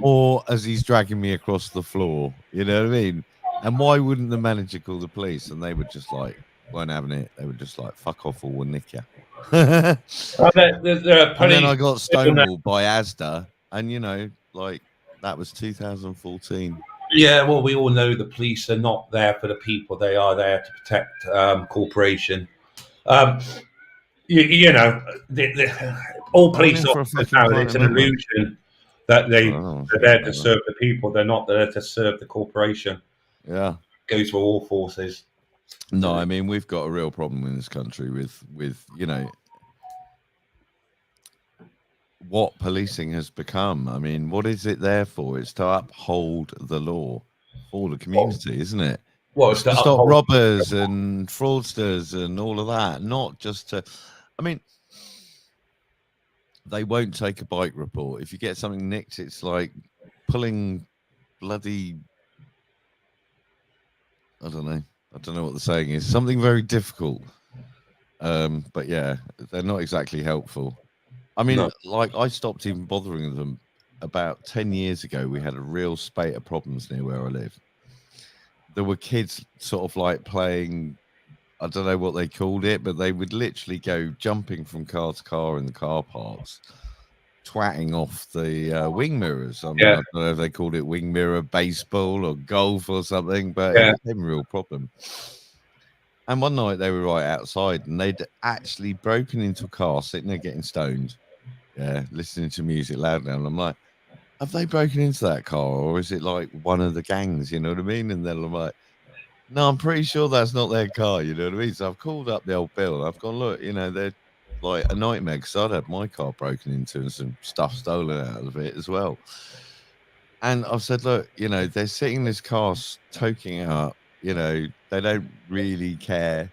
or as he's dragging me across the floor, you know what I mean? And why wouldn't the manager call the police? And they were just like, weren't having it. They were just like, "Fuck off, or we'll nick you." And then I got stonewalled by Asda, and that was 2014. Yeah, well, we all know the police are not there for the people; they are there to protect corporation. You know, all police in for a officers fucking now, pint it's of an milk, man. illusion that they're there to Something serve the people. They're not there to serve the corporation. Yeah. Goes for all forces. No, I mean, we've got a real problem in this country with you know, what policing has become. I mean, what is it there for? It's to uphold the law for the community, isn't it? Well, It's to stop robbers and fraudsters and all of that, not just to. I mean, they won't take a bike report. If you get something nicked, it's like pulling bloody. I don't know. I don't know what the saying is. Something very difficult. But yeah, they're not exactly helpful. I mean, like I stopped even bothering them about 10 years ago. We had a real spate of problems near where I live. There were kids sort of like playing, I don't know what they called it, but they would literally go jumping from car to car in the car parks, twatting off the wing mirrors. I mean, I don't know if they called it wing mirror baseball or golf or something, but it became a real problem. And one night they were right outside and they'd actually broken into a car, sitting there getting stoned, listening to music loud now. And I'm like, have they broken into that car, or is it like one of the gangs? You know what I mean? And then I'm like, no, I'm pretty sure that's not their car. You know what I mean? So I've called up the old bill. I've gone, look, you know, they're like a nightmare because I'd had my car broken into and some stuff stolen out of it as well. And I've said, look, you know, they're sitting in this car toking it up. You know, they don't really care.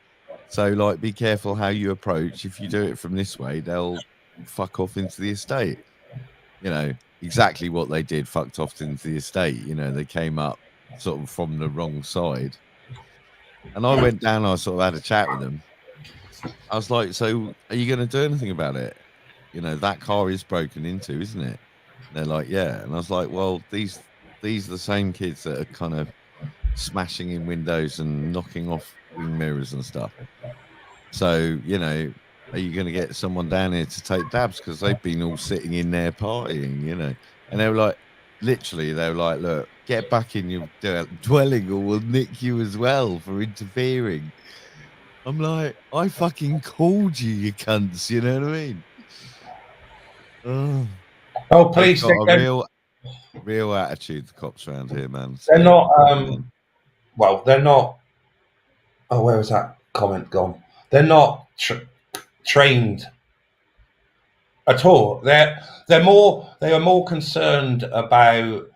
So, like, be careful how you approach. If you do it from this way, they'll fuck off into the estate. You know, exactly what they did, fucked off into the estate. You know, they came up sort of from the wrong side. And I went down, I sort of had a chat with them. I was like, so are you going to do anything about it? You know, that car is broken into, isn't it? And they're like, yeah. And I was like, well, these are the same kids that are kind of smashing in windows and knocking off wing mirrors and stuff. So, you know, are you going to get someone down here to take dabs? Because they've been all sitting in there partying, you know. And they were like, literally, they were like, look, get back in your dwelling or we'll nick you as well for interfering. I'm like, I fucking called you, you cunts, you know what I mean? Oh, police, got a real attitude, the cops around here, man. So, they're not, well, they're not, oh, where was that comment gone? They're not trained at all. They are more concerned about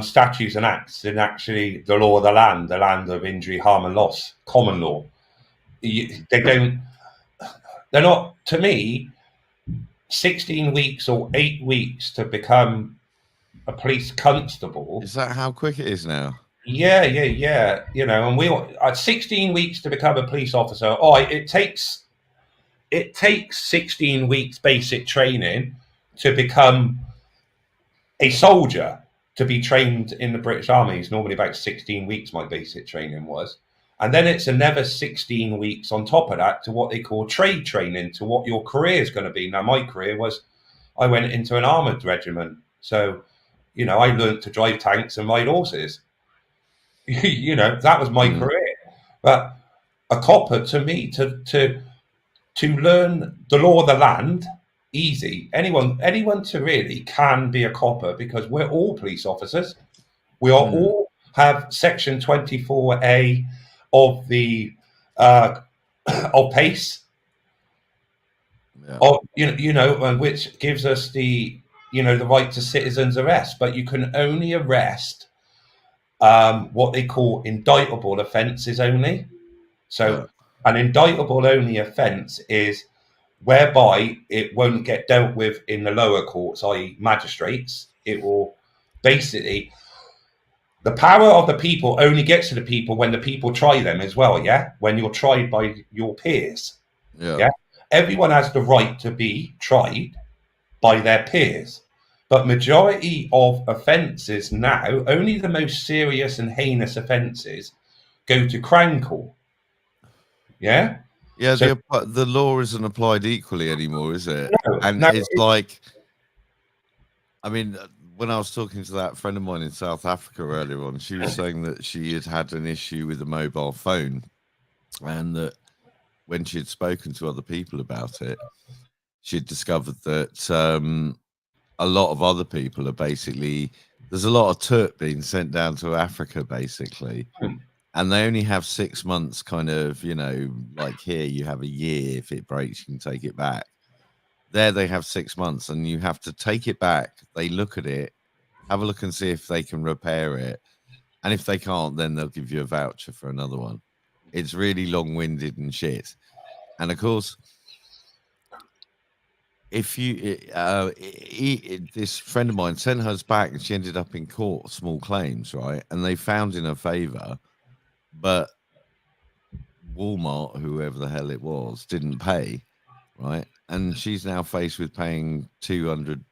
statutes and acts than actually the law of the land of injury, harm and loss, common law. They're not, to me, 16 weeks or 8 weeks to become a police constable. Is that how quick it is now? Yeah. You know, and we at 16 weeks to become a police officer. Oh, it takes 16 weeks basic training to become a soldier. To be trained in the British Army is normally about 16 weeks. My basic training was, and then it's another 16 weeks on top of that to what they call trade training, to what your career is going to be. Now, my career was, I went into an armoured regiment, so you know, I learned to drive tanks and ride horses. You know, that was my career. But a copper, to me, to learn the law of the land, easy. Anyone to really can be a copper because we're all police officers. We are all have Section 24A of the of PACE, of you know, and which gives us the the right to citizens arrest, but you can only arrest what they call indictable offences only. So an indictable only offence is whereby it won't get dealt with in the lower courts, i.e. magistrates. It will basically, the power of the people only gets to the people when the people try them as well, when you're tried by your peers. Everyone has the right to be tried by their peers, but majority of offences now, only the most serious and heinous offences go to Crown Court. So, the law isn't applied equally anymore, is it? No, it's like, I mean, when I was talking to that friend of mine in South Africa earlier on, she was saying that she had an issue with a mobile phone, and that when she'd spoken to other people about it, she'd discovered that a lot of other people are basically, there's a lot of Turk being sent down to Africa, basically. And they only have 6 months kind of, you know, like here you have a year. If it breaks, you can take it back. There they have 6 months and you have to take it back. They look at it, have a look and see if they can repair it. And if they can't, then they'll give you a voucher for another one. It's really long-winded and shit. And of course, if you, this friend of mine sent hers back and she ended up in court, small claims, right? And they found in her favor, but Walmart, whoever the hell it was, didn't pay, right? And she's now faced with paying 200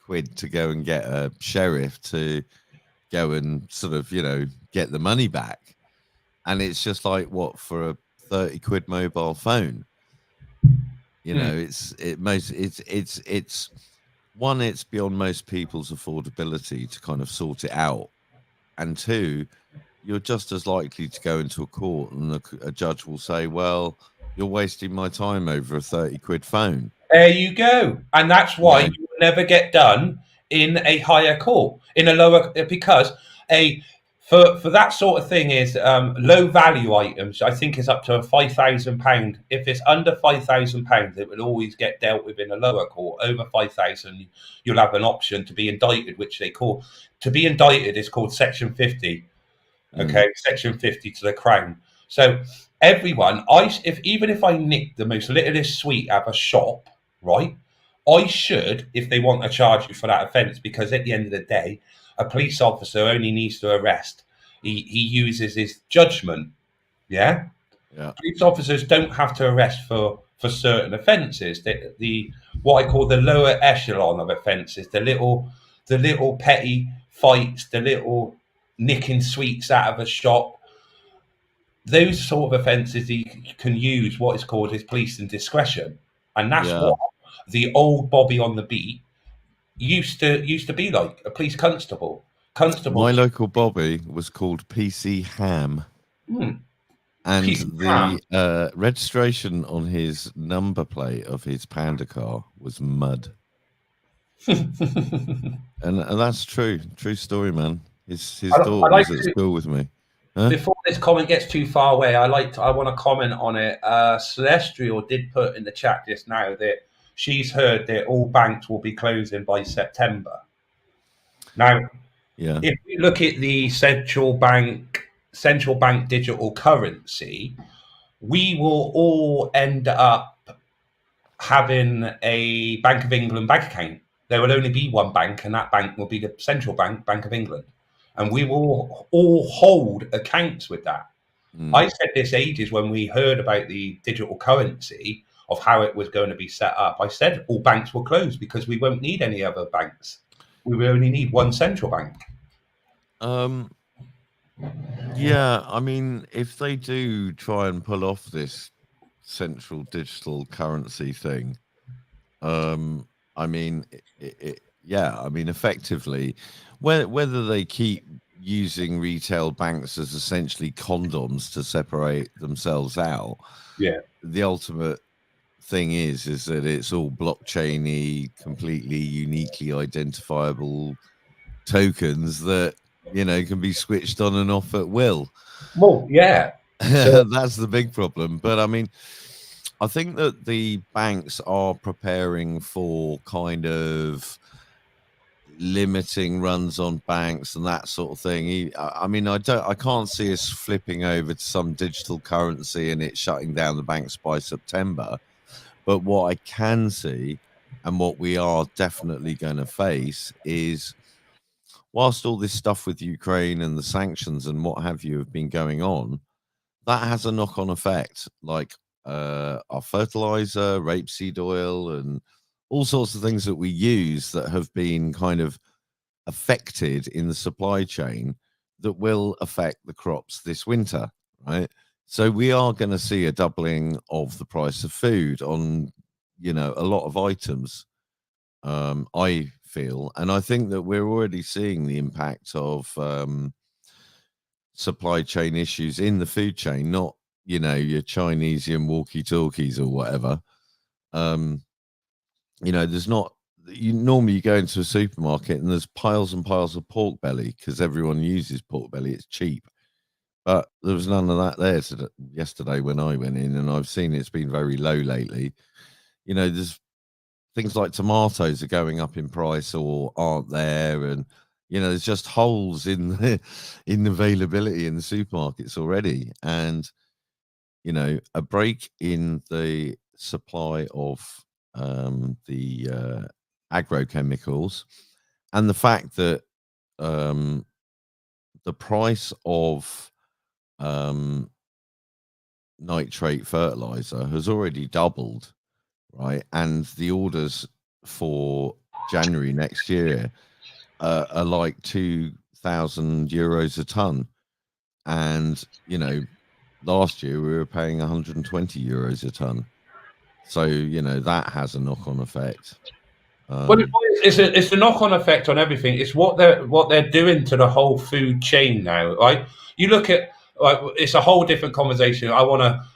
quid to go and get a sheriff to go and sort of, you know, get the money back. And it's just like, what, for a 30 quid mobile phone? You know, it's one, it's beyond most people's affordability to kind of sort it out. And two, you're just as likely to go into a court and a judge will say, well, you're wasting my time over a 30 quid phone. There you go. And that's why you will never get done in a higher court, in a lower, because for that sort of thing is low value items, I think is up to £5,000. If it's under £5,000, it will always get dealt with in a lower court. Over 5,000, you'll have an option to be indicted, which they call, to be indicted is called Section 50. Okay, Section 50 to the Crown. So everyone, even if I nick the most littlest sweet out of a shop, right, I should, if they want to charge you for that offence, because at the end of the day, a police officer only needs to arrest. He uses his judgment. Yeah. Police officers don't have to arrest for certain offences. The what I call the lower echelon of offences, the little petty fights, the little nicking sweets out of a shop. Those sort of offences, he can use what is called his policing discretion, and that's what the old Bobby on the beat used to be like, a police constable. My local Bobby was called PC Ham. And the registration on his number plate of his Panda car was mud. and that's true story, man. His daughter was at school with me. Huh? Before this comment gets too far away, I want to comment on it. Celestial did put in the chat just now that she's heard that all banks will be closing by September. Now, if we look at the central bank digital currency, we will all end up having a Bank of England bank account. There will only be one bank, and that bank will be the central bank, Bank of England. And we will all hold accounts with that. I said this ages when we heard about the digital currency, of how it was going to be set up. I said all banks will close because we won't need any other banks. We will only need one central bank. Yeah, I mean, if they do try and pull off this central digital currency thing, I mean, I mean, effectively, whether they keep using retail banks as essentially condoms to separate themselves out, the ultimate thing is that it's all blockchainy, completely uniquely identifiable tokens that, you know, can be switched on and off at will. Well, that's the big problem. But I mean, I think that the banks are preparing for kind of limiting runs on banks and that sort of thing. I mean, I can't see us flipping over to some digital currency and it shutting down the banks by September. But what I can see, and what we are definitely going to face, is whilst all this stuff with Ukraine and the sanctions and what have you have been going on, that has a knock-on effect, like our fertilizer, rapeseed oil, and all sorts of things that we use that have been kind of affected in the supply chain that will affect the crops this winter, right? So we are going to see a doubling of the price of food on, you know, a lot of items, I feel. And I think that we're already seeing the impact of supply chain issues in the food chain, not you know, your Chinesian walkie-talkies or whatever. You know, there's not. You normally go into a supermarket and there's piles and piles of pork belly because everyone uses pork belly. It's cheap, but there was none of that there yesterday when I went in, and I've seen it's been very low lately. You know, there's things like tomatoes are going up in price or aren't there, and you know, there's just holes in the in availability in the supermarkets already, and you know, a break in the supply of the agrochemicals, and the fact that the price of nitrate fertilizer has already doubled, right? And the orders for January next year are like €2,000 a ton, and you know, last year we were paying €120 a ton. So you know that has a knock-on effect. Well, it's a knock-on effect on everything. It's what they're doing to the whole food chain now, right? You look at it's a whole different conversation.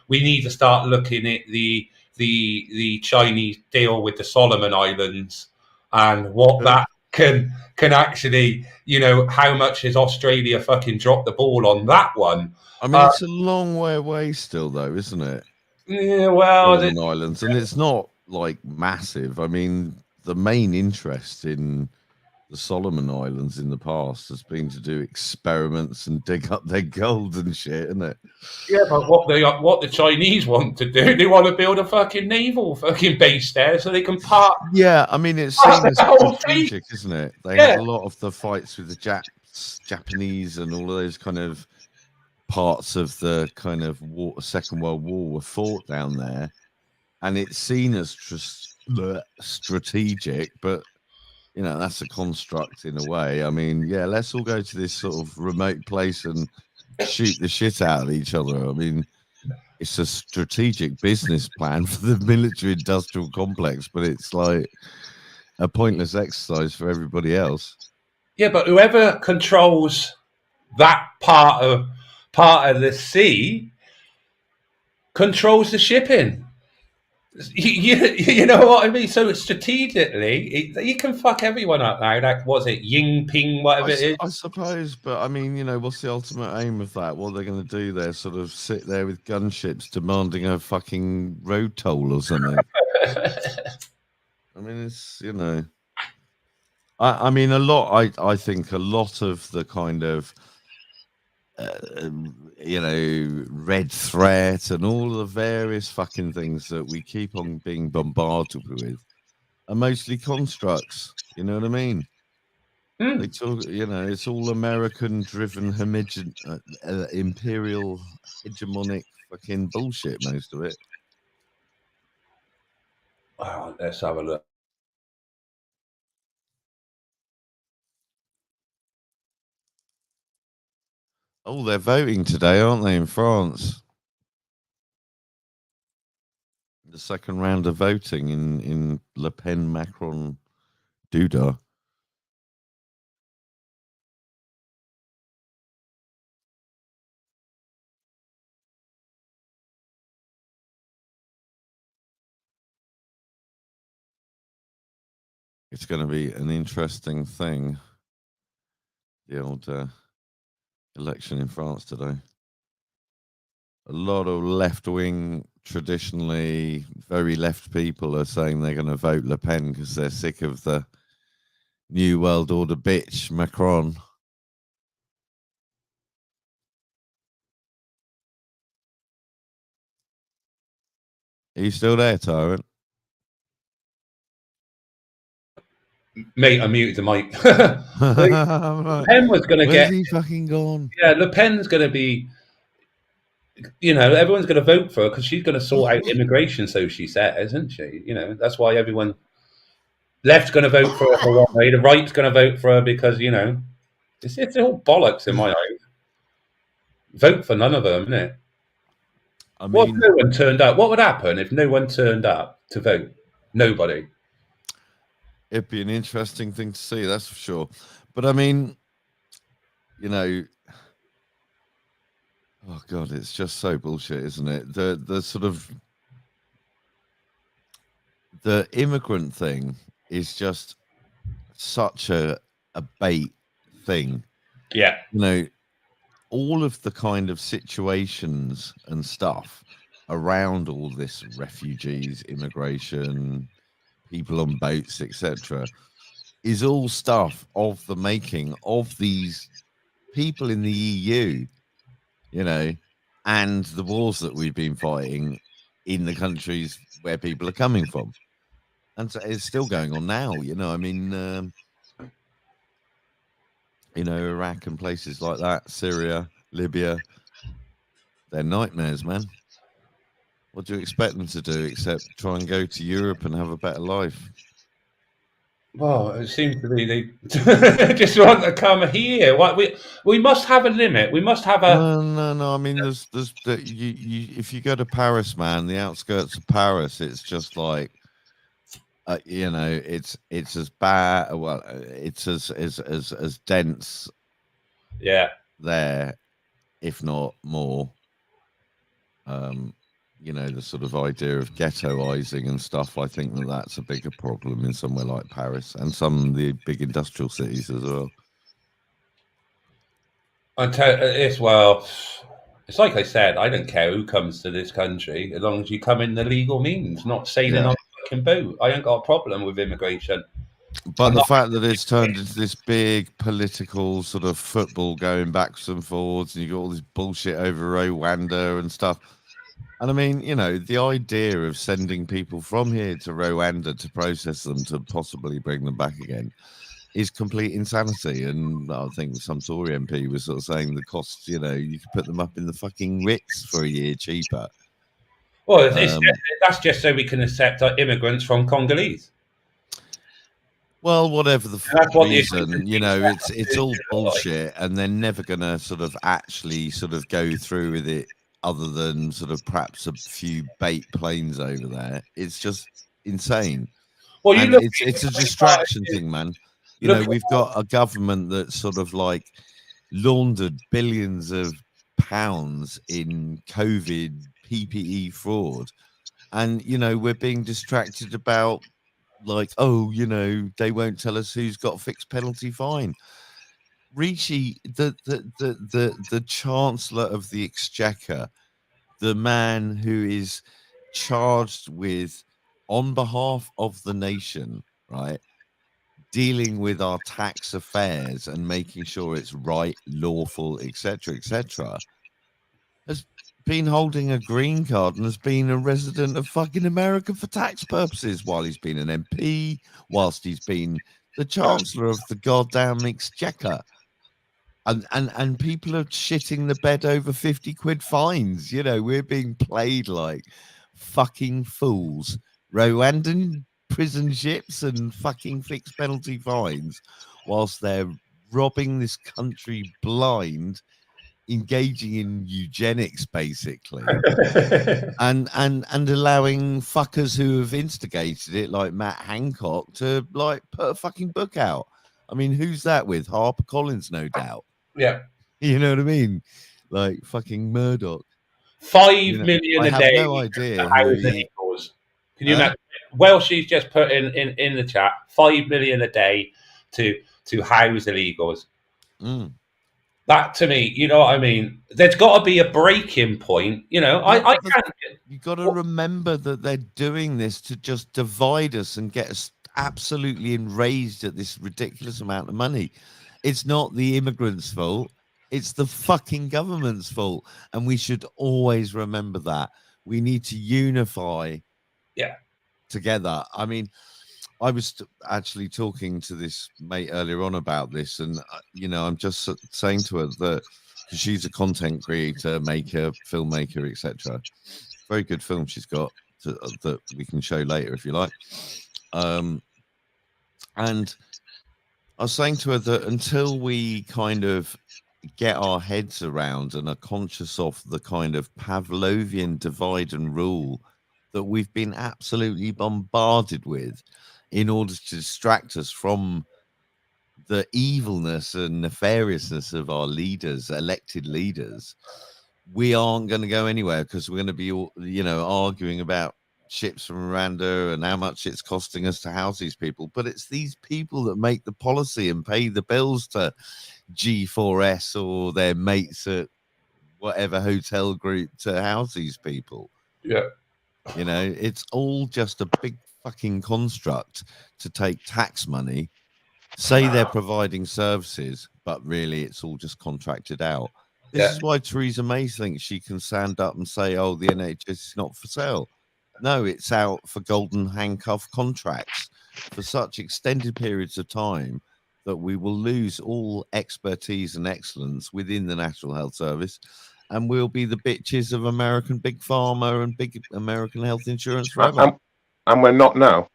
We need to start looking at the Chinese deal with the Solomon Islands and what that can actually, you know, how much has Australia fucking dropped the ball on that one? I mean, it's a long way away still, though, isn't it? Yeah, well, Solomon Islands, and it's not like massive. I mean, the main interest in the Solomon Islands in the past has been to do experiments and dig up their gold and shit, isn't it? yeah, but what the Chinese want to do, they want to build a fucking naval fucking base there so they can park. Yeah, I mean, it's That's seen the as whole strategic, isn't it? They Yeah. had a lot of the fights with the Japanese, and all of those kind of parts of the kind of Second World War were fought down there, and it's seen as strategic, but you know, that's a construct in a way. I mean, yeah, let's all go to this sort of remote place and shoot the shit out of each other. I mean, it's a strategic business plan for the military industrial complex, but it's like a pointless exercise for everybody else. Yeah, but whoever controls that part of the sea controls the shipping. You know what I mean? So strategically, you can fuck everyone up now. Like, was it Ying Ping, whatever it is? I suppose, but I mean, you know, what's the ultimate aim of that? What are they going to do there? Sort of sit there with gunships demanding a fucking road toll or something? I mean, it's, you know, I mean, I think a lot of the kind of, you know, red threat and all the various fucking things that we keep on being bombarded with are mostly constructs. You know what I mean? They talk, you know, it's all American-driven, imperial, hegemonic fucking bullshit. Most of it. Oh, let's have a look. Oh, they're voting today, aren't they, in France? The second round of voting in Le Pen, Macron, Duda. It's going to be an interesting thing. The old election in France today. A lot of left-wing, traditionally very left people are saying they're going to vote Le Pen because they're sick of the New World Order bitch, Macron. Are you still there, Tyrant? Mate, I muted the mic. Le Pen was going to Where's he fucking gone? Yeah, Le Pen's going to be, you know, everyone's going to vote for her because she's going to sort out immigration, so she says, isn't she? You know, that's why everyone left's going to vote for her for one way, the right's going to vote for her because, you know, it's all bollocks in my eyes. Vote for none of them, isn't it? I mean, what if no one turned up? What would happen if no one turned up to vote? Nobody. It'd be an interesting thing to see, that's for sure. But I mean, you know, Oh God, it's just so bullshit, isn't it? The sort of the immigrant thing is just such a bait thing. Yeah. You know, all of the kind of situations and stuff around all this refugees, immigration, people on boats, etc., is all stuff of the making of these people in the EU, you know, and the wars that we've been fighting in the countries where people are coming from. And so it's still going on now, you know. I mean, you know, Iraq and places like that, Syria, Libya, they're nightmares, man. What do you expect them to do except try and go to Europe and have a better life? Well, it seems to be they just want to come here. What we must have a limit. We must have a. No. I mean, there's you if you go to Paris, man, the outskirts of Paris, it's just like, you know, it's as bad. Well, it's as dense Yeah. there, if not more. You know, the sort of idea of ghettoizing and stuff. I think that's a bigger problem in somewhere like Paris and some of the big industrial cities as well. It's well. It's like I said. I don't care who comes to this country, as long as you come in the legal means, not sailing on a fucking boat. I ain't got a problem with immigration. But the fact that it's turned into this big political sort of football going backwards and forwards, and you got all this bullshit over Rwanda and stuff. And I mean, you know, the idea of sending people from here to Rwanda to process them to possibly bring them back again is complete insanity. And I think some Tory MP was sort of saying the costs, you know, you could put them up in the fucking Ritz for a year cheaper. Well, that's just so we can accept our immigrants from Congolese. Well, whatever the reason, you know, it's all bullshit, and they're never going to sort of actually sort of go through with it, other than sort of perhaps a few bait planes over there. It's just insane. Well, it's a distraction thing, man. You know, we've got a government that sort of like laundered billions of pounds in COVID PPE fraud, and you know, we're being distracted about, like, oh, you know, they won't tell us who's got a fixed penalty fine. Rishi, the Chancellor of the Exchequer, the man who is charged with, on behalf of the nation, right, dealing with our tax affairs and making sure it's right, lawful, etc., has been holding a green card and has been a resident of fucking America for tax purposes while he's been an MP, whilst he's been the Chancellor of the goddamn Exchequer. And people are shitting the bed over 50 quid fines. You know, we're being played like fucking fools. Rwandan prison ships and fucking fixed penalty fines, whilst they're robbing this country blind, engaging in eugenics, basically, and allowing fuckers who have instigated it, like Matt Hancock, to like put a fucking book out. I mean, who's that with? HarperCollins, no doubt. Yeah. You know what I mean? Like fucking Murdoch. 5 million a day. I have no idea. Can you imagine? Well, she's just put in the chat 5 million a day to house illegals. That, to me, you know what I mean? There's got to be a breaking point. You know, I can't. You got to remember that they're doing this to just divide us and get us absolutely enraged at this ridiculous amount of money. It's not the immigrants' fault. It's the fucking government's fault. And we should always remember that. We need to unify together. I mean, I was actually talking to this mate earlier on about this, and, you know, I'm just saying to her that, because she's a content creator, maker, filmmaker, etc. Very good film she's got that we can show later if you like. And I was saying to her that until we kind of get our heads around and are conscious of the kind of Pavlovian divide and rule that we've been absolutely bombarded with in order to distract us from the evilness and nefariousness of our leaders, elected leaders, we aren't going to go anywhere because we're going to be, arguing about ships from Rwanda and how much it's costing us to house these people. But it's these people that make the policy and pay the bills to G4S or their mates at whatever hotel group to house these people. Yeah. It's all just a big fucking construct to take tax money, say they're providing services, but really it's all just contracted out. This is why Theresa May thinks she can stand up and say, oh, the NHS is not for sale. No, it's out for golden handcuff contracts for such extended periods of time that we will lose all expertise and excellence within the National Health Service, and we'll be the bitches of American big pharma and big American health insurance forever. And we're not now.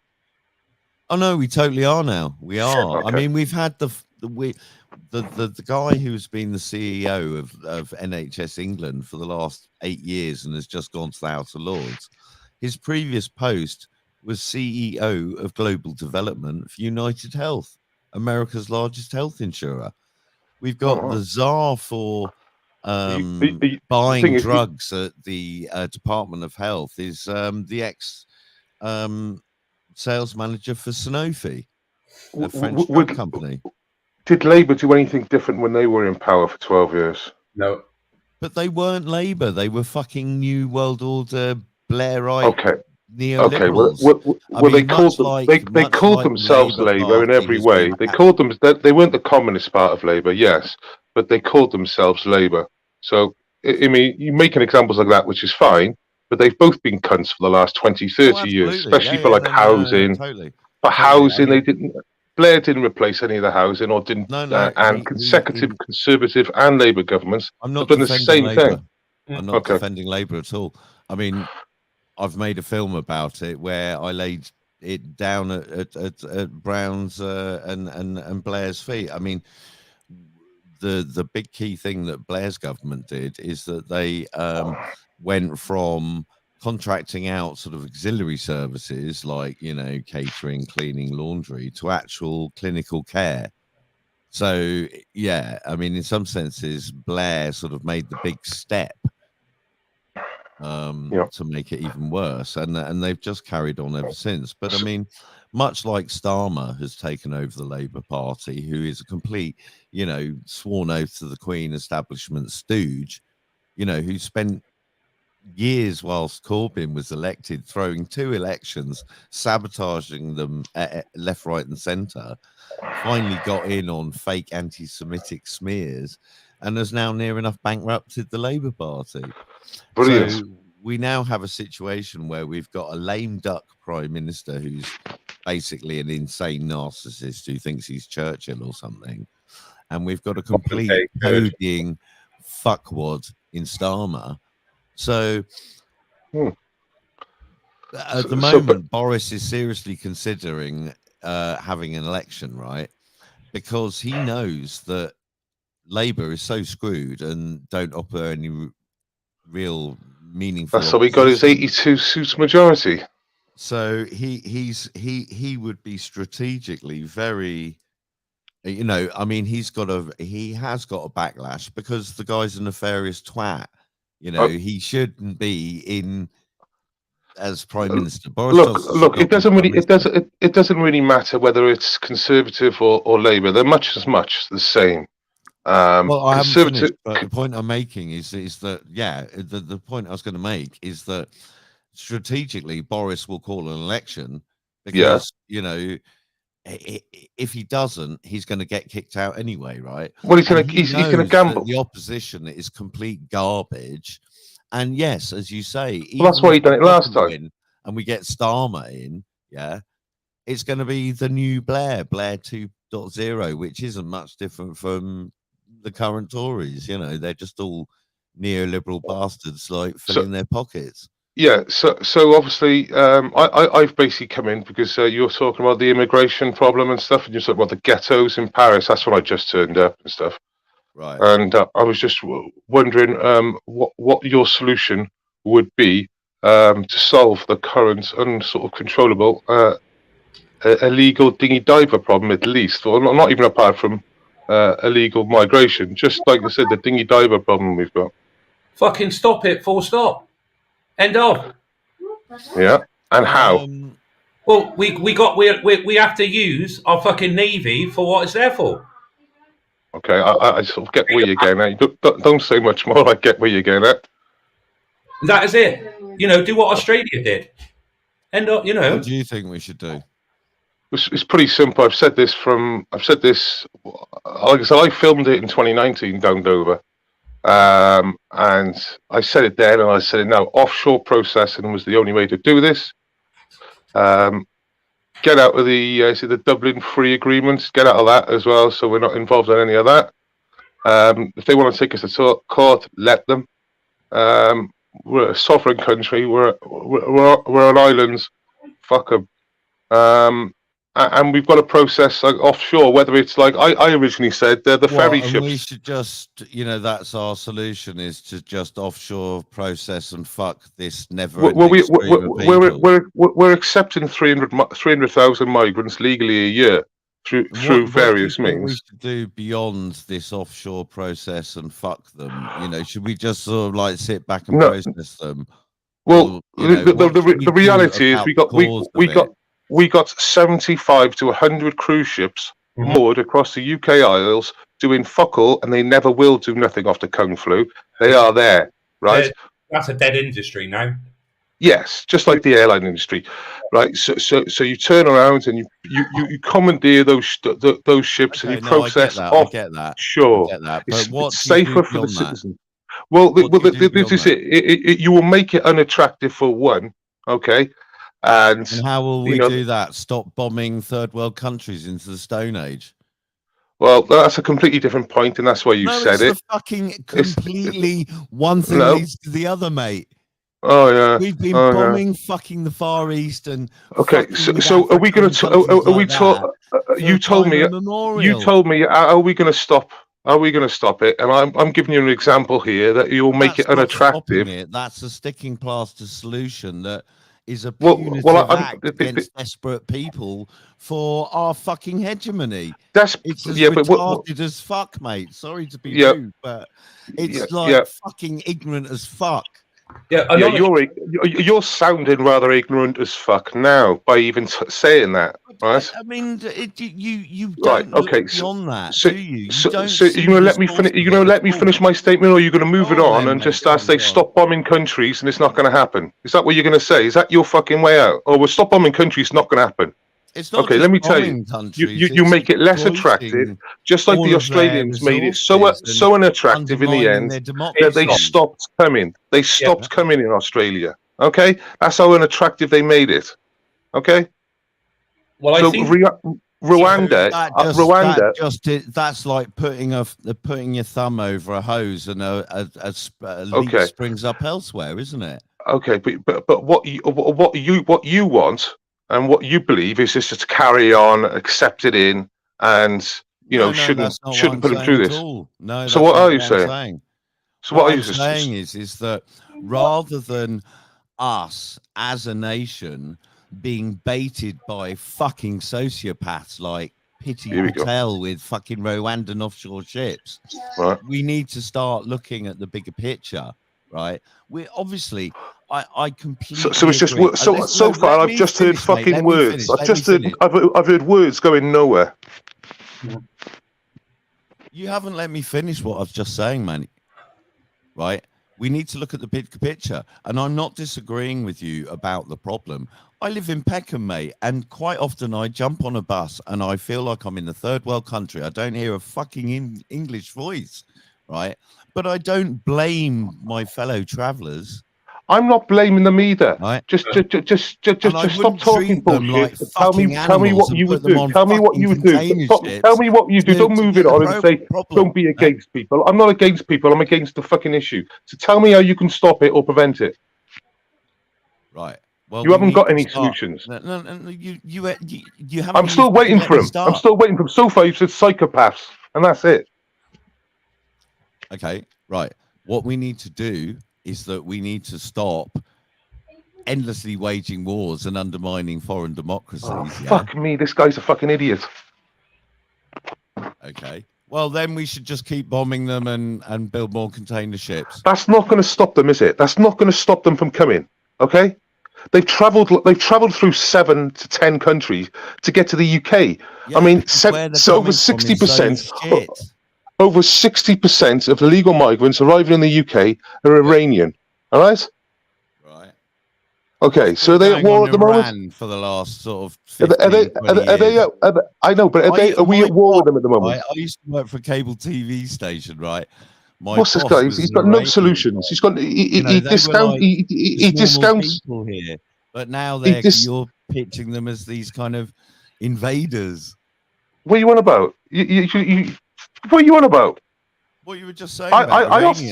Oh no, we totally are now. We are. Okay. I mean, we've had the guy who's been the CEO of NHS England for the last 8 years and has just gone to the House of Lords. His previous post was CEO of Global Development for United Health, America's largest health insurer. We've got the czar for buying drugs at the Department of Health is the ex sales manager for Sanofi, a French drug company. Did Labour do anything different when they were in power for 12 years? No. But they weren't Labour. They were fucking New World Order, Blairite, neoliberals. They called themselves Labour in every way. They called them. They weren't the communist part of Labour, yes, but they called themselves Labour. So, I mean, you make examples like that, which is fine, but they've both been cunts for the last 20, 30 years, especially for housing. For housing, they didn't. Blair didn't replace any of the housing, or didn't. And consecutive Conservative and Labour governments have done the same thing. I'm not defending Labour at all. I mean, I've made a film about it where I laid it down at Brown's and Blair's feet. I mean, the big key thing that Blair's government did is that they went from contracting out sort of auxiliary services like, catering, cleaning, laundry to actual clinical care. So, yeah, I mean, in some senses, Blair sort of made the big step to make it even worse. And they've just carried on ever since. But, I mean, much like Starmer has taken over the Labour Party, who is a complete, sworn oath to the Queen establishment stooge, who spent years whilst Corbyn was elected, throwing 2 elections, sabotaging them left, right, and centre, finally got in on fake anti-Semitic smears, and has now near enough bankrupted the Labour Party. Brilliant. So we now have a situation where we've got a lame duck prime minister who's basically an insane narcissist who thinks he's Churchill or something, and we've got a complete codying fuckwad in Starmer. So at the moment, Boris is seriously considering having an election, right? Because he knows that Labour is so screwed and don't offer any real meaningful. That's how he got his 82 suits majority. So he would be strategically very, I mean, he has got a backlash because the guy's a nefarious twat. He shouldn't be in as prime minister. Look. It doesn't really matter whether it's Conservative or Labour. They're much the same. Well, I haven't finished, but the point I'm making is that the point I was going to make is that strategically Boris will call an election because if he doesn't, he's going to get kicked out anyway, right? Well, he's going to gamble. The opposition is complete garbage, and yes, as you say, well, that's why he done it last time. And we get Starmer in, it's going to be the new Blair 2.0, which isn't much different from the current Tories. They're just all neoliberal bastards, like filling their pockets. Yeah, so obviously, I've basically come in because you're talking about the immigration problem and stuff, and you're talking about the ghettos in Paris. That's when I just turned up and stuff. Right. And I was just wondering what your solution would be to solve the current unsort of controllable illegal dinghy diver problem, at least, or not even apart from illegal migration. Just like I said, the dinghy diver problem we've got. Fucking stop it. Full stop. End of. Yeah. And how? Well, we have to use our fucking navy for what it's there for. Okay, I sort of get where you're getting at. Don't say much more. I get where you're getting at. That is it. You know, do what Australia did. End up. You know. What do you think we should do? It's pretty simple. I've said this. Like I said, I filmed it in 2019 down Dover, and I said it then, and I said it now. Offshore processing was the only way to do this. Get out of the Dublin Free Agreement. Get out of that as well, so we're not involved in any of that. If they want to take us to court, let them. We're a sovereign country. We're on islands. Fuck them. And we've got a process like offshore. Whether it's like I originally said, the ferry ships. We should just, that's our solution: is to just offshore process and fuck this never. Well, we're accepting 300,000 migrants legally a year through various means. What we should do beyond this offshore process and fuck them? Should we just sort of like sit back and process them? Well, the reality is we got 75 to 100 cruise ships moored across the UK Isles doing fuck all, and they never will do nothing off the Kung Flu. They are there, right? That's a dead industry now. Yes, just like the airline industry, right? So you turn around and you commandeer those ships, and you process off. I get that. Sure, but it's safer for the citizens. Well, this is it. You will make it unattractive for one, okay? And how will we do that? Stop bombing third world countries into the Stone Age? Well, that's a completely different point, and that's why you said it. Fucking completely one thing leads to the other, mate. Oh yeah, we've been bombing fucking the Far East and. Okay, so are we going to? Are we talk? You told me. You told me. Are we going to stop? Are we going to stop it? And I'm giving you an example here that you'll make it unattractive. That's a sticking plaster solution that is a punitive act against desperate people for our fucking hegemony. It's as retarded as fuck, mate. Sorry to be rude, but it's fucking ignorant as fuck. You're sounding rather ignorant as fuck now by even saying that, right? I mean, you don't look beyond that, do you? So you're gonna let me finish. You're gonna let me finish my statement, or you're gonna move it on and just say stop bombing countries, and it's not gonna happen. Is that what you're gonna say? Is that your fucking way out? Or we'll stop bombing countries, it's not gonna happen. It's not okay, let me tell you. You make it less attractive, just like the Australians made it so unattractive in the end that they stopped coming. They stopped coming in Australia. Okay, that's how unattractive they made it. Okay. Well, so I think Rwanda, that's like putting your thumb over a hose and a leak springs up elsewhere, isn't it? Okay, but what you want. And what you believe is just to carry on, accept it in, and shouldn't put them through this. No. So what are you saying? So what are you saying is that rather than us as a nation being baited by fucking sociopaths like Pity Patel with fucking Rwandan offshore ships, we need to start looking at the bigger picture, right? We're obviously. I completely. So it's just so far. I've just heard fucking words. I've heard words going nowhere. You haven't let me finish what I was just saying, man. Right? We need to look at the big picture, and I'm not disagreeing with you about the problem. I live in Peckham, mate, and quite often I jump on a bus and I feel like I'm in the third world country. I don't hear a fucking English voice, right? But I don't blame my fellow travellers. I'm not blaming them either. Right. Just stop talking bullshit. Like tell me what you would do. Tell me what you would do. Tell me what you do. Don't move it on and say don't be against people. I'm not against people. I'm against the fucking issue. So tell me how you can stop it or prevent it. Right. Well, you haven't got any solutions. No, you haven't. I'm still waiting for him. I'm still waiting for him. So far, you've said psychopaths, and that's it. Okay. Right. What we need to do is that we need to stop endlessly waging wars and undermining foreign democracies. Fuck me, this guy's a fucking idiot. Okay, Well, then we should just keep bombing them and build more container ships. That's not going to stop them, is it? That's not going to stop them from coming. Okay, they've travelled through 7 to 10 countries to get to the UK. Yeah, I mean, so over 60%. Over 60% of illegal migrants arriving in the UK are Iranian. All right. Right. Okay, so they're at war at the moment for the last sort of 15, I know, but are we at war with them at the moment? I used to work for a cable TV station, right? What's this guy? He's got no solutions. He's got he discounts people here, but now you're pitching them as these kind of invaders. What are you on about? What are you on about? What you were just saying. I asked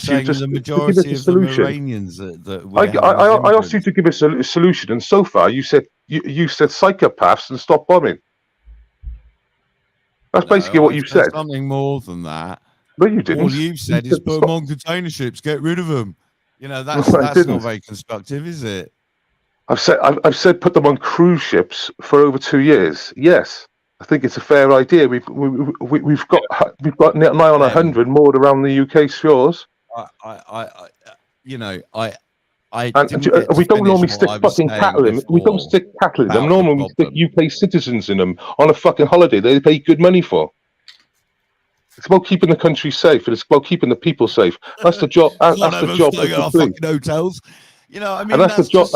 you just the majority of them Iranians I asked you to give us a solution, and so far you said psychopaths and stop bombing. That's basically what you said. Something more than that. No, you didn't. All you've said is put them on container ships, get rid of them. You know, that's not very constructive, is it? I've said put them on cruise ships for over 2 years. Yes, I think it's a fair idea. We've got nigh on 100 moored around the UK shores. We don't normally stick fucking cattle in. We don't stick cattle in them. Normally we stick UK citizens in them on a fucking holiday they pay good money for. It's about keeping the country safe, and it's about keeping the people safe. That's the job. That's the job of the police. Hotels. You know, I mean, and that's the job.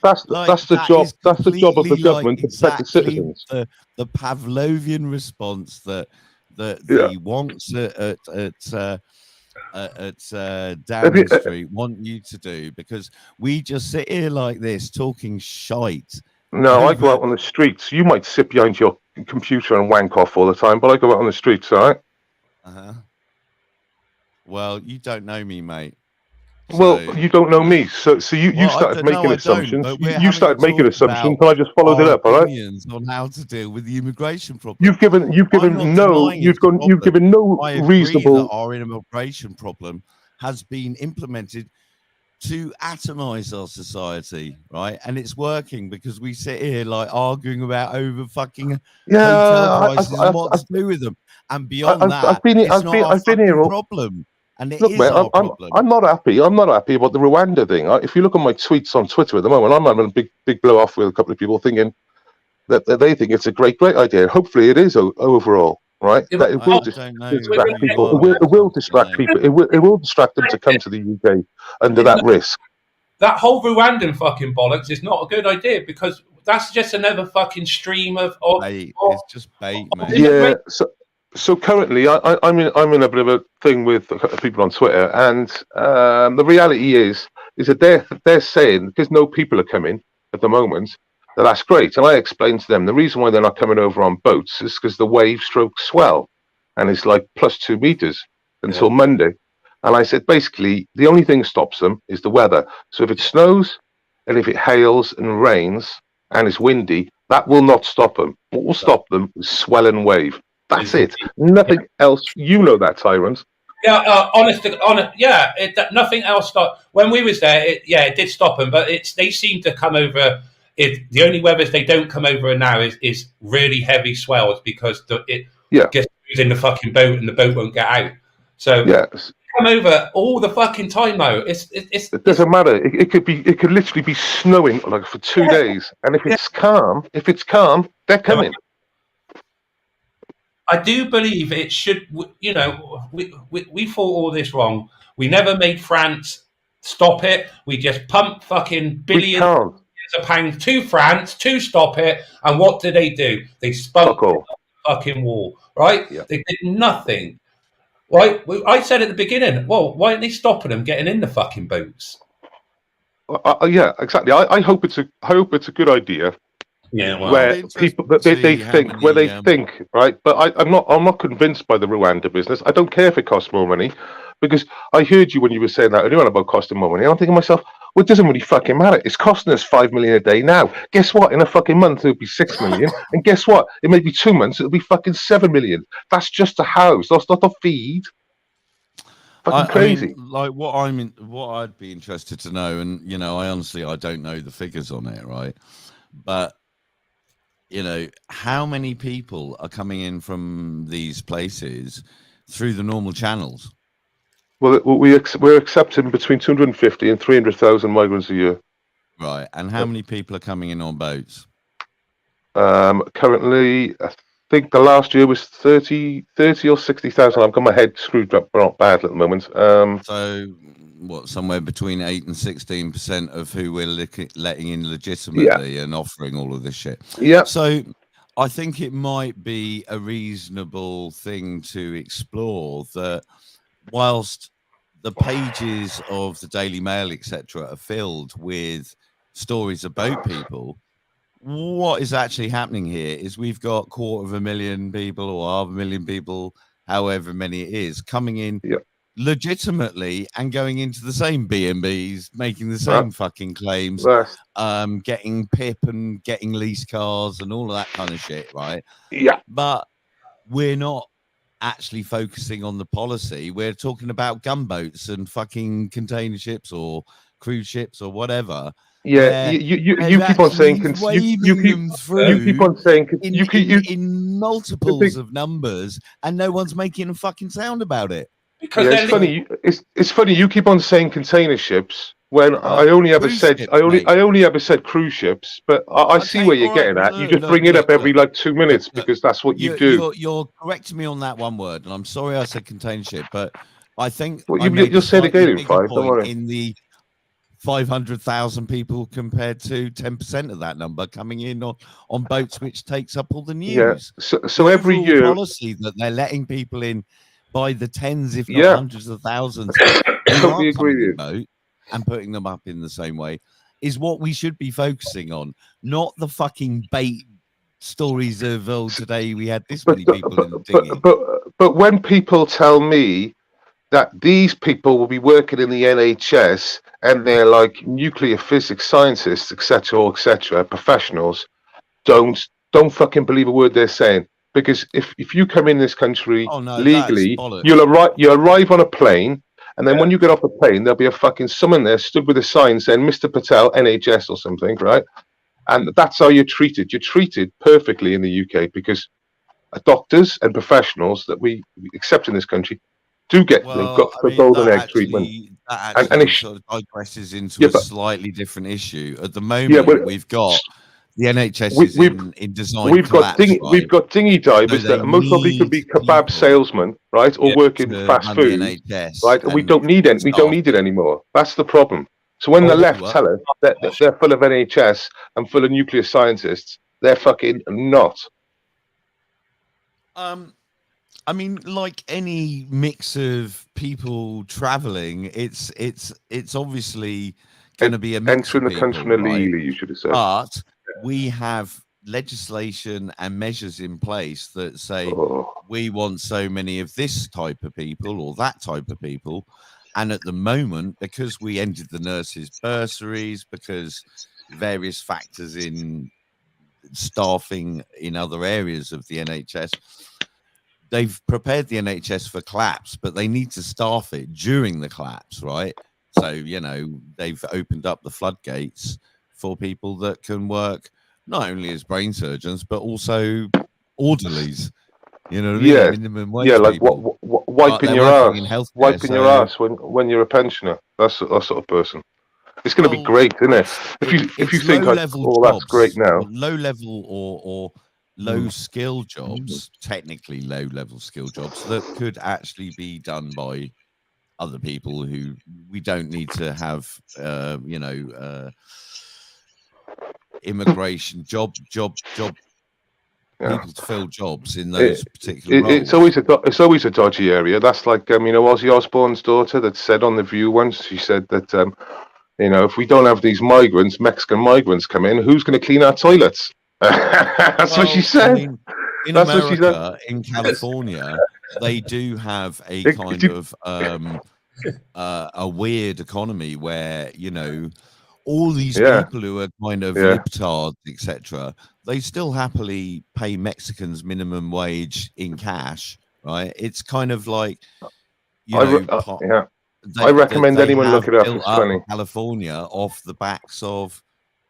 That's the job. That's the job of the government to protect the citizens. The Pavlovian response that the wonks at Downing Street want you to do, because we just sit here like this talking shite. No, I go out on the streets. You might sit behind your computer and wank off all the time, but I go out on the streets, all right? Well, you don't know me, mate. Well, you don't know me, so you started making assumptions. You started making assumptions, and I just followed it up. All right. On how to deal with the immigration problem. You've given no reasonable. Our immigration problem has been implemented to atomize our society, right? And it's working, because we sit here like arguing about over fucking hotel prices and what to do with them. And beyond I've been here. Problem. And look, mate, I'm not happy. I'm not happy about the Rwanda thing. If you look at my tweets on Twitter at the moment, I'm having a big blow off with a couple of people thinking that they think it's a great idea. Hopefully, it is overall, right? Yeah, that it will distract people. It will distract people. It will distract them to come to the UK under that risk. That whole Rwandan fucking bollocks is not a good idea, because that's just another fucking stream of bait. It's just bait, mate. Yeah. So currently, I'm in a bit of a thing with people on Twitter, and the reality is that they're saying, because no people are coming at the moment, that's great. And I explained to them the reason why they're not coming over on boats is because the wave stroke swell, and it's like +2 meters until Monday. And I said, basically, the only thing that stops them is the weather. So if it snows, and if it hails and rains, and it's windy, that will not stop them. What will stop them is swell and wave. That's it. Nothing else. You know that, Tyrant. Yeah, honest. Yeah, nothing else stopped. When we was there, it did stop them, but they seem to come over. The only weathers they don't come over now is really heavy swells, because it gets in the fucking boat and the boat won't get out. So come over all the fucking time now. It doesn't matter. It could literally be snowing like for 2 days, and if it's calm, they're coming. I do believe it should. You know, we thought all this wrong. We never made France stop it. We just pumped fucking billions of pounds to France to stop it. And what did they do? They spun the fucking wall, right? Yeah. They did nothing. Right? I said at the beginning, well, why aren't they stopping them getting in the fucking boats? Yeah, exactly. I hope it's a good idea. Yeah, well, where people they think, right? But I'm not convinced by the Rwanda business. I don't care if it costs more money, because I heard you when you were saying that earlier about costing more money. I'm thinking to myself, well, it doesn't really fucking matter. It's costing us 5 million a day now. Guess what? In a fucking month it'll be 6 million, and guess what? It may be 2 months. It'll be fucking 7 million. That's just a house. That's not a feed. Fucking crazy. I mean, like what I'd be interested to know, and I honestly don't know the figures on it, right? But you know, how many people are coming in from these places through the normal channels? Well, we're accepting between 250 and 300,000 migrants a year. Right. And how many people are coming in on boats? Currently, I think the last year was 30 or 60,000. I've got my head screwed up, not bad at the moment. So, what, somewhere between 8 and 16% of who we're letting in legitimately and offering all of this shit. Yeah. So, I think it might be a reasonable thing to explore that whilst the pages of the Daily Mail, etc., are filled with stories about people, what is actually happening here is we've got 250,000 people or 500,000 people, however many it is, coming in legitimately and going into the same B&Bs, making the same fucking claims, getting PIP and getting lease cars and all of that kind of shit, right? Yeah. But we're not actually focusing on the policy. We're talking about gunboats and fucking container ships or cruise ships or whatever. Yeah, you keep on saying you keep on saying in multiples of numbers, and no one's making a fucking sound about it. Because it's funny. It's funny. You keep on saying container ships when I only ever said ships, I only ever said cruise ships. But I see where you're getting at. You just bring it up every like 2 minutes because that's what you do. You're correcting me on that one word, and I'm sorry I said container ship, but I think you'll say it again in 5. Don't worry. In the 500,000 people compared to 10% of that number coming in on boats, which takes up all the news. Yeah. So every year, policy that they're letting people in by the tens, if not hundreds of thousands, totally agree with boat and putting them up in the same way is what we should be focusing on, not the fucking bait stories of today we had this many people in the dinghy. But when people tell me that these people will be working in the NHS and they're like nuclear physics scientists, etc., professionals, don't fucking believe a word they're saying. Because if you come in this country legally, you'll arrive on a plane, and then when you get off the plane, there'll be a fucking someone there stood with a sign saying Mr. Patel, NHS or something, right? And that's how you're treated. You're treated perfectly in the UK because doctors and professionals that we accept in this country do get the golden egg treatment. That actually sort of digresses into a slightly different issue. At the moment, we've got the NHS is in design collapse. We've got dinghy divers that most probably could be kebab salesmen, right, or work in fast food, right? And we don't need it. We don't need it anymore. That's the problem. So when the left tell us that they're full of NHS and full of nuclear scientists, they're fucking not. I mean, like any mix of people traveling, it's obviously going to be a mix entering of the country illegally, you should have said. But we have legislation and measures in place that say we want so many of this type of people or that type of people. And at the moment, because we ended the nurses' bursaries, because various factors in staffing in other areas of the NHS, they've prepared the NHS for collapse, but they need to staff it during the collapse, right? So, you know, they've opened up the floodgates for people that can work not only as brain surgeons, but also orderlies. You know what I mean? Minimum wage like people. Wiping your ass when you're a pensioner. That's that sort of person. It's going to be great, isn't it? If you think like, that's great now. Low level or low skill jobs, technically low level skill jobs that could actually be done by other people who we don't need to have, immigration job people to fill jobs in those particular roles. It's always a dodgy area. That's like Ozzy Osbourne's daughter that said on The View once. She said that if we don't have these Mexican migrants come in, who's going to clean our toilets? That's what she said. I mean, in America, in California, they do have a kind of a weird economy where all these people who are kind of libtards, etc., they still happily pay Mexicans minimum wage in cash, right? It's kind of like, I recommend anyone look it up. It's funny. California off the backs of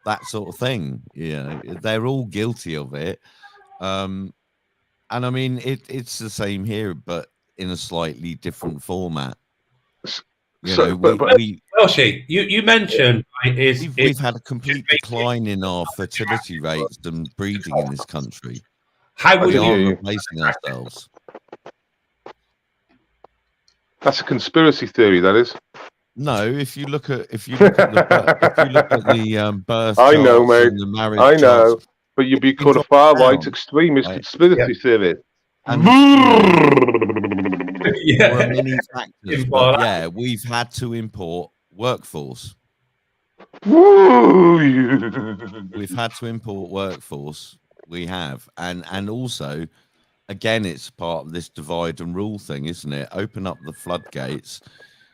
that sort of thing. They're all guilty of it. And I mean, it's the same here, but in a slightly different format. Welshie, you mentioned we've had a complete decline in our fertility rates and breeding in this country. How would we are you replacing ourselves? That's a conspiracy theory, that is. No, if you look at the birth I know, charts mate. and the marriage I know, charts, but you'd be called a far right extremist conspiracy theory. There are many factors, but yeah, we've had to import workforce. We've had to import workforce. We have, and also, again, it's part of this divide and rule thing, isn't it? Open up the floodgates,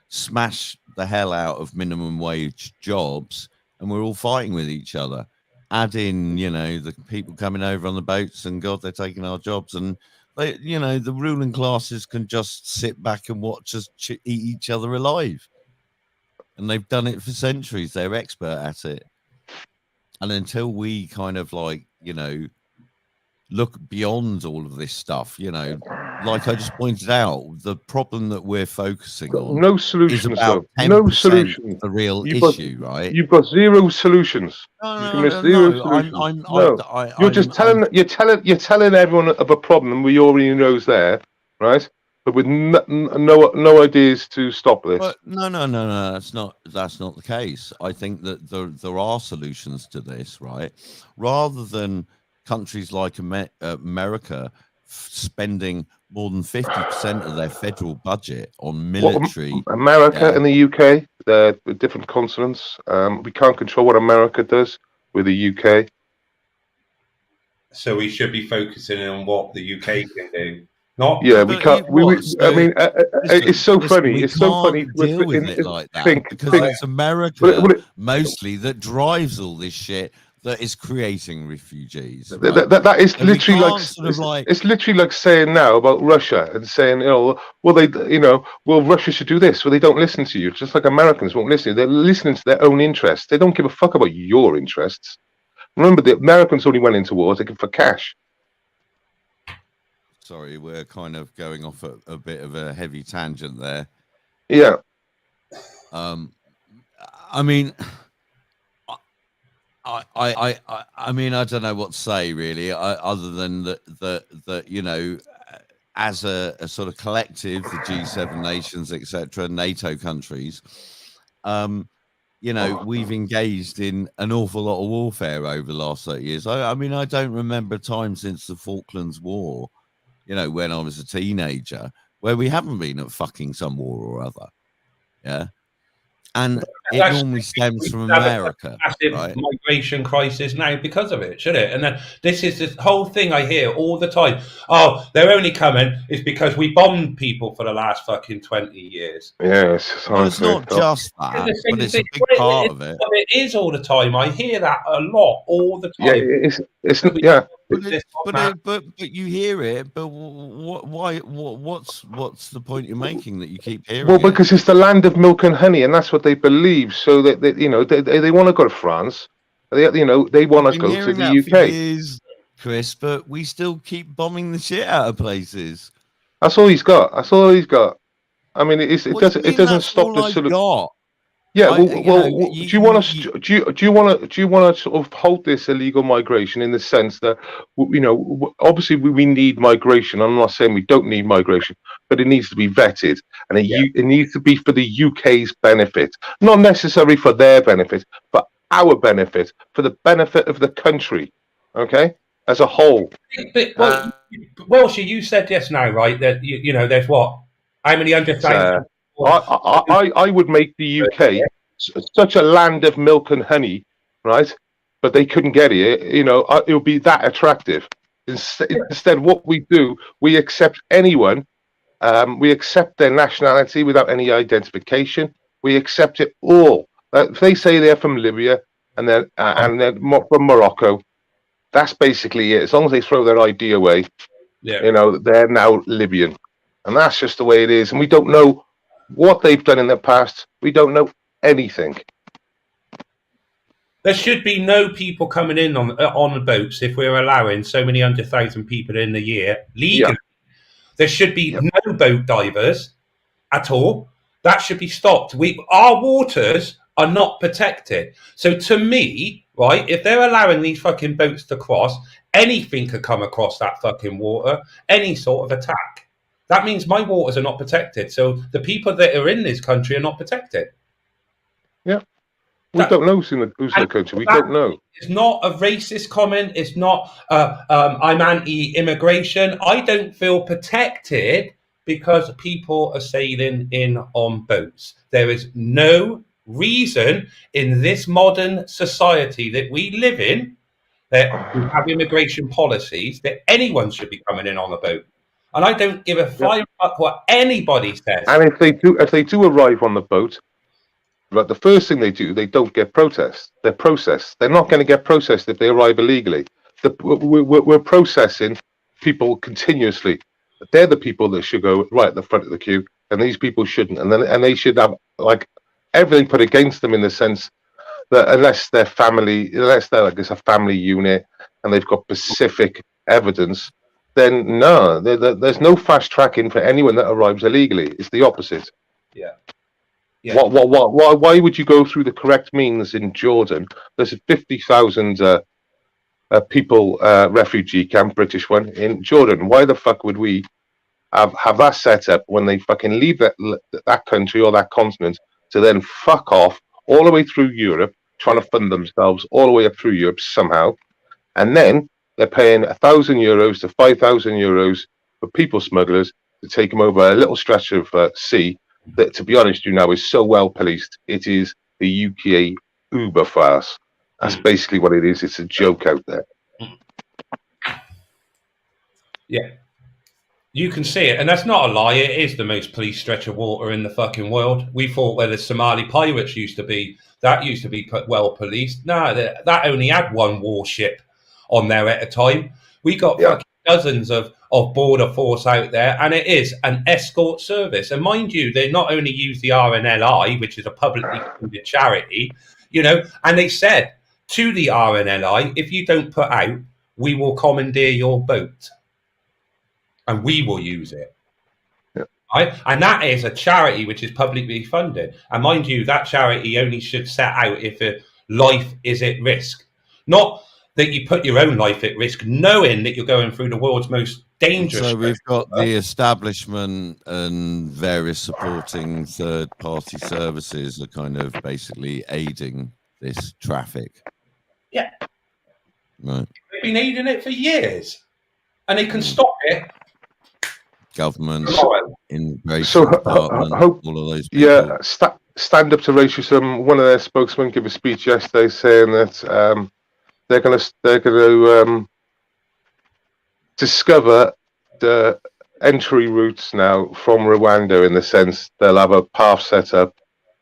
smash the hell out of minimum wage jobs, and we're all fighting with each other. Add in, the people coming over on the boats, and God, they're taking our jobs, and they, the ruling classes can just sit back and watch us eat each other alive. And they've done it for centuries. They're expert at it. And until we kind of look beyond all of this stuff, like I just pointed out, the problem that we're focusing on no solutions, is about 10% no solutions. The real issue, right? You've got zero solutions. You're just telling everyone of a problem we already knows there, right? But with no ideas to stop this. But no, that's not the case. I think that there are solutions to this, right? Rather than countries like America spending more than 50% of their federal budget on military. America and the UK, they're different continents. We can't control what America does with the UK. So we should be focusing on what the UK can do. We can't. It's so funny. It's so funny. Deal with it like that because it's America mostly that drives all this shit. That is creating refugees. Right? That is literally it's literally like saying now about Russia and saying, Russia should do this. Well, they don't listen to you. Just like Americans won't listen. They're listening to their own interests. They don't give a fuck about your interests. Remember, the Americans only went into war for cash. Sorry, we're kind of going off a bit of a heavy tangent there. Yeah. I mean. I mean, I don't know what to say really, other than that as a sort of collective, the G7 nations, etc., NATO countries, we've engaged in an awful lot of warfare over the last 30 years. I mean, I don't remember a time since the Falklands War, when I was a teenager, where we haven't been at fucking some war or other. Yeah. And it normally stems from America, right? Migration crisis now because of it, should it? And then this is this whole thing I hear all the time. Oh, they're only coming is because we bombed people for the last fucking 20 years. Yes, it's not just that, but it's a big part of it. It is all the time. I hear that a lot, all the time. Yeah, But you hear it. But why? What's the point you're making that you keep hearing? Well, because it's the land of milk and honey, and that's what they believe. So that they want to go to France. They want to go to the UK. Years, Chris, but we still keep bombing the shit out of places. That's all he's got. I mean, it doesn't stop the sort of. Yeah, do you want to sort of hold this illegal migration in the sense that obviously we need migration. I'm not saying we don't need migration, but it needs to be vetted, and it needs to be for the UK's benefit, not necessarily for their benefit, but our benefit, for the benefit of the country, okay, as a whole. Welshie, you said just now, right, that there's what? How many 100,000? I would make the UK such a land of milk and honey, right? But they couldn't get it. It would be that attractive. Instead, what we do, we accept anyone. We accept their nationality without any identification. We accept it all. If they say they're from Libya and they're from Morocco, that's basically it. As long as they throw their ID away, they're now Libyan, and that's just the way it is. And we don't know what they've done in the past. We don't know anything. There should be no people coming in on the boats if we're allowing so many 100,000 people in a year legally. There should be no boat divers at all. That should be stopped. Our waters are not protected. So to me, right, if they're allowing these fucking boats to cross, anything could come across that fucking water, any sort of attack. That means my waters are not protected. So the people that are in this country are not protected. Yeah. We don't know who's in the country. We don't know. It's not a racist comment. It's not I'm anti-immigration. I don't feel protected because people are sailing in on boats. There is no reason in this modern society that we live in that we have immigration policies that anyone should be coming in on a boat. And I don't give a flying fuck what anybody says. And if they do arrive on the boat, but the first thing they do, they don't get processed. They're processed. They're not going to get processed if they arrive illegally. We're processing people continuously. They're the people that should go right at the front of the queue, and these people shouldn't. And they should have like everything put against them in the sense that unless they're like it's a family unit and they've got specific evidence, then no, there's no fast tracking for anyone that arrives illegally. It's the opposite. Yeah. Yeah. Why would you go through the correct means in Jordan? There's a 50,000 people refugee camp, British one, in Jordan. Why the fuck would we have that set up when they fucking leave that country or that continent to then fuck off all the way through Europe, trying to fund themselves all the way up through Europe somehow, and then they're paying €1,000 to €5,000 for people smugglers to take them over a little stretch of sea that, to be honest, is so well policed. It is the UK Uber farce. That's basically what it is. It's a joke out there. Yeah. You can see it, and that's not a lie. It is the most policed stretch of water in the fucking world. We thought where the Somali pirates used to be, that used to be well policed. No, that only had one warship on there at a time. We got fucking dozens of border force out there, and it is an escort service. And mind you, they not only use the RNLI, which is a publicly funded charity, and they said to the RNLI, if you don't put out, we will commandeer your boat and we will use it. Right? And that is a charity which is publicly funded. And mind you, that charity only should set out if a life is at risk. Not that you put your own life at risk, knowing that you're going through the world's most dangerous. So we've got the establishment and various supporting third-party services are kind of basically aiding this traffic. Yeah. Right. They've been aiding it for years. And they can stop it. Government, immigration department, all of those people. Yeah, stand up to racism. One of their spokesmen gave a speech yesterday saying that they're going to discover the entry routes now from Rwanda, in the sense they'll have a path set up,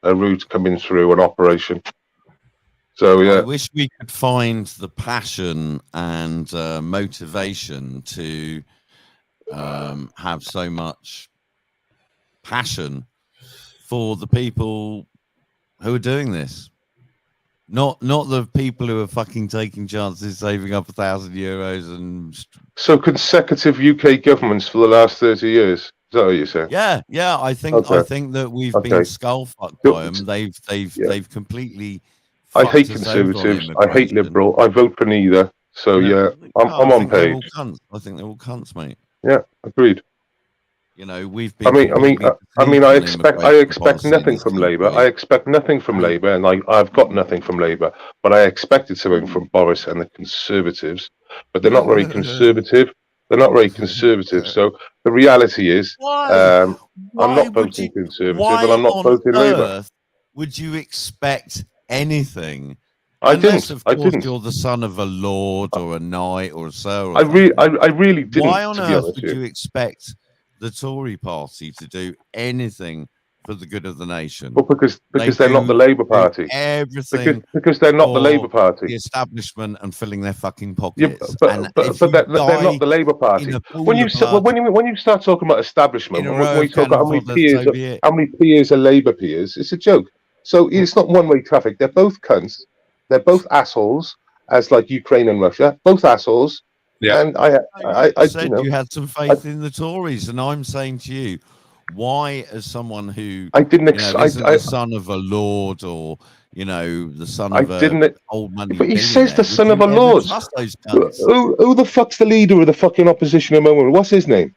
a route coming through, an operation. So yeah, I wish we could find the passion and motivation to have so much passion for the people who are doing this. Not the people who are fucking taking chances, saving up €1,000 and so consecutive UK governments for the last 30 years. Is that what you're saying? Yeah. I think that we've been skull fucked by them. They've completely. I hate conservatives. I hate liberal. I vote for neither. So yeah, I'm on page. I think they're all cunts, mate. Yeah, agreed. We've been. I expect nothing from Labour. I expect nothing from Labour, and I've got nothing from Labour. But I expected something from Boris and the Conservatives. But they're not very conservative. They're not very conservative. So the reality is, I'm not voting Conservative, and I'm not voting Labour. Would you expect anything? Unless, of course, you're the son of a lord or a knight or a sir. I really didn't. Why on earth would you expect the Tory party to do anything for the good of the nation? Well, because they're not the Labour Party. Everything because they're not the Labour Party. The establishment and filling their fucking pockets. Yeah, but they're not the Labour Party. When you start talking about establishment, when you talk about how many peers are Labour peers, it's a joke. So it's not one-way traffic. They're both cunts. They're both assholes, as like Ukraine and Russia, both assholes. Yeah. And I said you had some faith in the Tories, and I'm saying to you, why, as someone who I didn't isn't the son of a lord or the son of a old money, but he says the son would of a you ever lord. trust those cunts? Who the fuck's the leader of the fucking opposition at the moment? What's his name?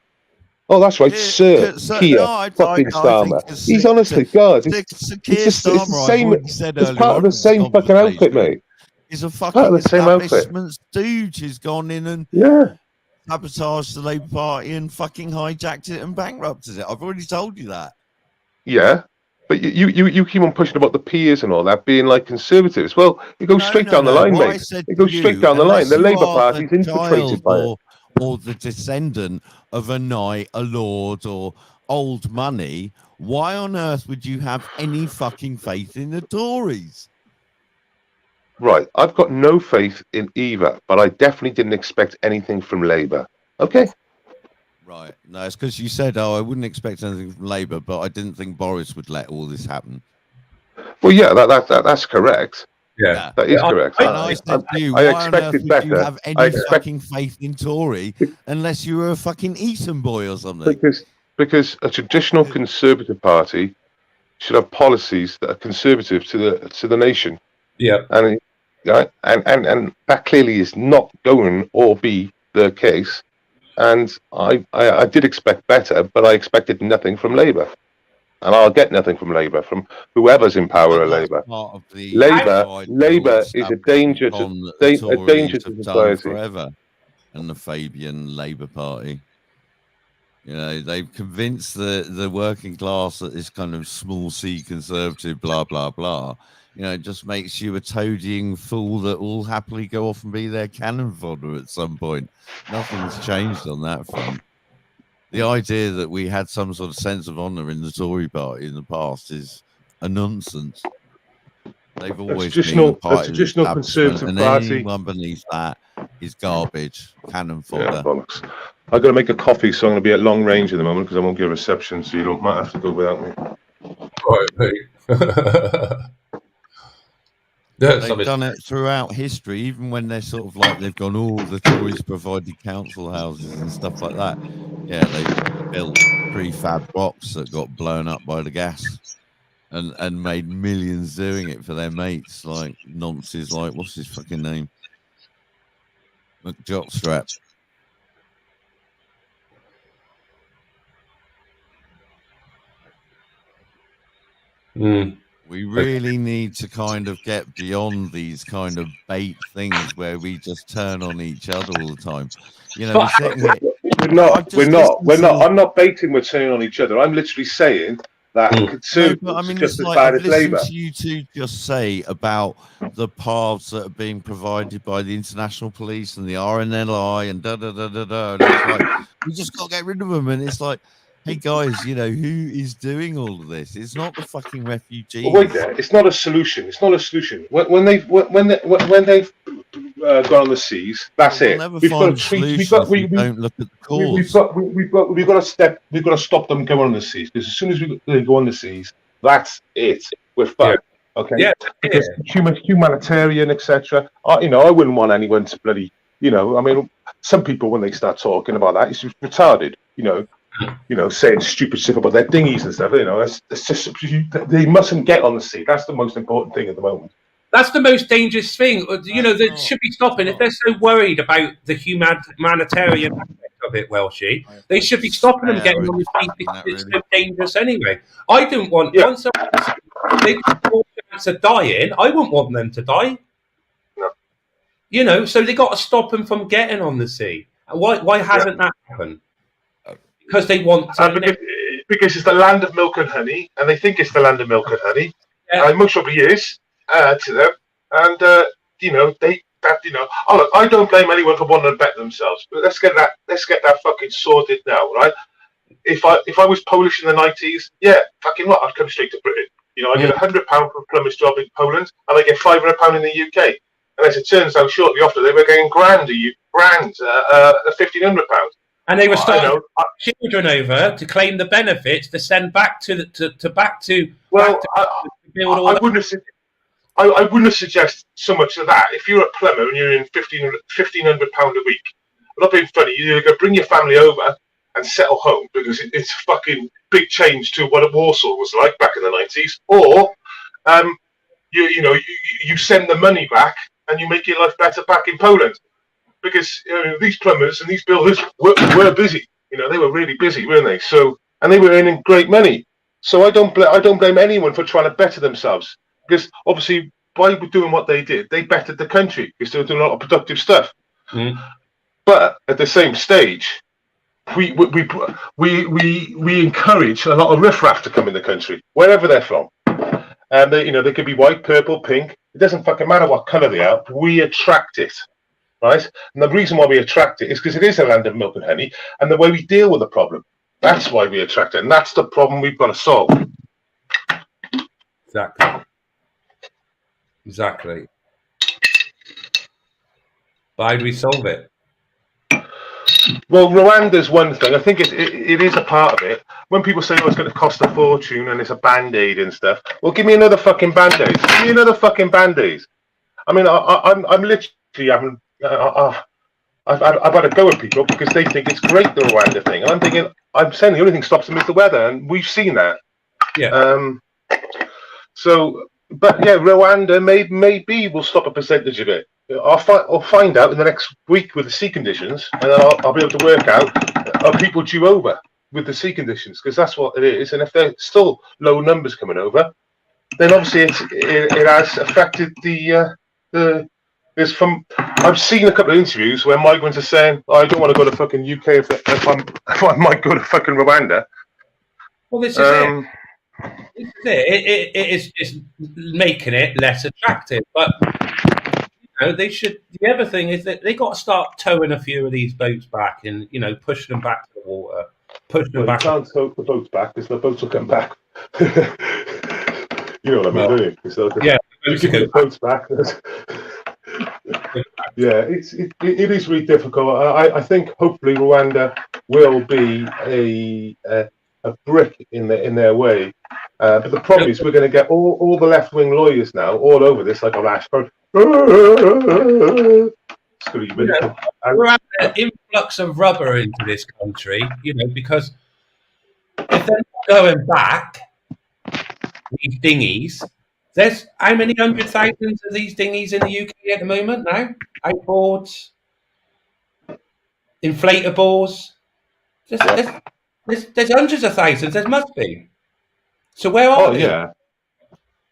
Oh, that's right, Sir Keir fucking Starmer. He's honestly, God, it's the same. It's part of the same fucking outfit, mate. He's a fucking establishment stooge who's gone in and sabotaged the Labour Party and fucking hijacked it and bankrupted it. I've already told you that. Yeah, but you keep on pushing about the peers and all that being like conservatives. Well, it goes straight down the line, mate. It goes straight down the line. The Labour Party's infiltrated by it. Or the descendant of a knight, a lord, or old money. Why on earth would you have any fucking faith in the Tories? Right, I've got no faith in either, but I definitely didn't expect anything from Labour. Okay. Right, no, it's because you said, I wouldn't expect anything from Labour, but I didn't think Boris would let all this happen. Well, yeah, that's correct. Yeah, that is correct. And I said to you, why on earth would you have any fucking faith in Tory unless you were a fucking Eton boy or something? Because a traditional Conservative party should have policies that are conservative to the nation. Yeah, and that clearly is not going or be the case. And I did expect better, but I expected nothing from Labour. And I'll get nothing from Labour, from whoever's in power at Labour. Labour is a danger to society. Forever. And the Fabian Labour Party. They've convinced the working class that this kind of small C conservative, blah, blah, blah, it just makes you a toadying fool that will happily go off and be their cannon fodder at some point. Nothing's changed on that front. The idea that we had some sort of sense of honour in the Tory party in the past is a nonsense. They've always been a traditional Conservative party. Anyone beneath that is garbage, cannon fodder. Yeah, bollocks. I've got to make a coffee, so I'm going to be at long range at the moment because I won't get a reception, so you might have to go without me. Right, They've done it throughout history, even when they're sort of like they've gone, the Tories provided council houses and stuff like that. Yeah, they built prefab blocks that got blown up by the gas and made millions doing it for their mates, like nonces, like what's his fucking name? McJockstrap. We really need to kind of get beyond these kind of bait things where we just turn on each other all the time. We're not. I'm not baiting. We're turning on each other. I'm literally saying that Conservatives are just as bad as Labour. You two just say about the paths that are being provided by the international police and the RNLI and da da da da da. And it's like we just got to get rid of them. And it's like, hey guys, who is doing all of this? It's not the fucking refugees. Well, wait there. It's not a solution. It's not a solution. When they've gone on the seas, that's it. We've got to treat. We don't look at the cause. We've got to stop them going on the seas because as soon as they go on the seas, that's it. We're fucked. Yeah. Okay. Yeah. Because humanitarian, etc. I wouldn't want anyone to bloody. I mean, some people when they start talking about that, it's just retarded. Saying stupid stuff about their dinghies and stuff. That's just they mustn't get on the sea. That's the most important thing at the moment. That's the most dangerous thing. They should be stopping. If they're so worried about the humanitarian aspect of it, Welshie, they should be stopping them getting on the sea because it's so dangerous anyway. I don't want once they have more chance of dying. I wouldn't want them to die. No. So they got to stop them from getting on the sea. Why hasn't that happened? Because they want to. Because it's the land of milk and honey, and they think it's the land of milk and honey. Yeah. And most probably is to them. And look, I don't blame anyone for wanting to bet themselves, but let's get that fucking sorted now, right? If I was Polish in the 90s, fucking what? I'd come straight to Britain. I get £100 for a plumber's job in Poland, and I get £500 in the UK. And as it turns out, shortly after they were getting £1,500. And they were starting children over to claim the benefits to send back to build all. I wouldn't suggest so much of that. If you're a plumber and you're in £1,500 a week, I'm not being funny. You're going to bring your family over and settle home because it's a fucking big change to what Warsaw was like back in the 90s. Or you send the money back and you make your life better back in Poland because these plumbers and these builders were busy. They were really busy, weren't they? So, and they were earning great money. So I don't blame anyone for trying to better themselves because obviously by doing what they did, they bettered the country because they were doing a lot of productive stuff. Mm. But at the same stage, we encourage a lot of riffraff to come in the country, wherever they're from. And they could be white, purple, pink. It doesn't fucking matter what colour they are. We attract it, right? And the reason why we attract it is because it is a land of milk and honey, and the way we deal with the problem. That's why we attract it, and that's the problem we've got to solve. Exactly. But how do we solve it? Well, Rwanda's one thing. I think it is a part of it. When people say, it's going to cost a fortune and it's a Band-Aid and stuff, well, give me another fucking Band-Aid. Give me another fucking Band-Aid. I mean, I'm literally having... I've had a go at people because they think it's great, the Rwanda thing. And I'm thinking, I'm saying the only thing stops them is the weather, and we've seen that. Yeah. But yeah, Rwanda maybe will stop a percentage of it. I'll find out in the next week with the sea conditions, and then I'll be able to work out are people due over with the sea conditions, because that's what it is. And if there's still low numbers coming over, then obviously it has affected I've seen a couple of interviews where migrants are saying, I don't want to go to fucking UK if I might go to fucking Rwanda. Well, this is it. It is just making it less attractive. But they should. The other thing is that they got to start towing a few of these boats back and pushing them back to the water. Pushing them back. You can't tow the boats back because the boats will come back. You know what I mean, don't you? So you can get the boats back. Yeah, it is really difficult. I think hopefully Rwanda will be a brick in their way. But the problem is we're going to get all the left-wing lawyers now all over this like a rash. We're having an influx of rubber into this country, because if they're not going back, these dinghies, there's how many hundred thousands of these dinghies in the UK at the moment now? Outboards, inflatables. There's hundreds of thousands. There must be. So where are they? Yeah.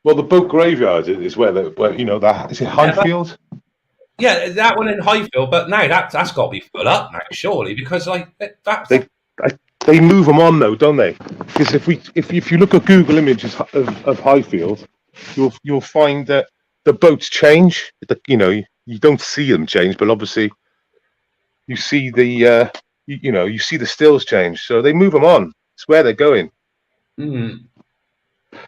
Well, the boat graveyard is where is it Highfield? Yeah, that one in Highfield. But now that's got to be full up now, surely, because that's. They move them on though, don't they? Because if you look at Google images of Highfield, you'll find that the boats change. You don't see them change, but obviously you see the you see the stills change. So they move them on. It's where they're going. Mm.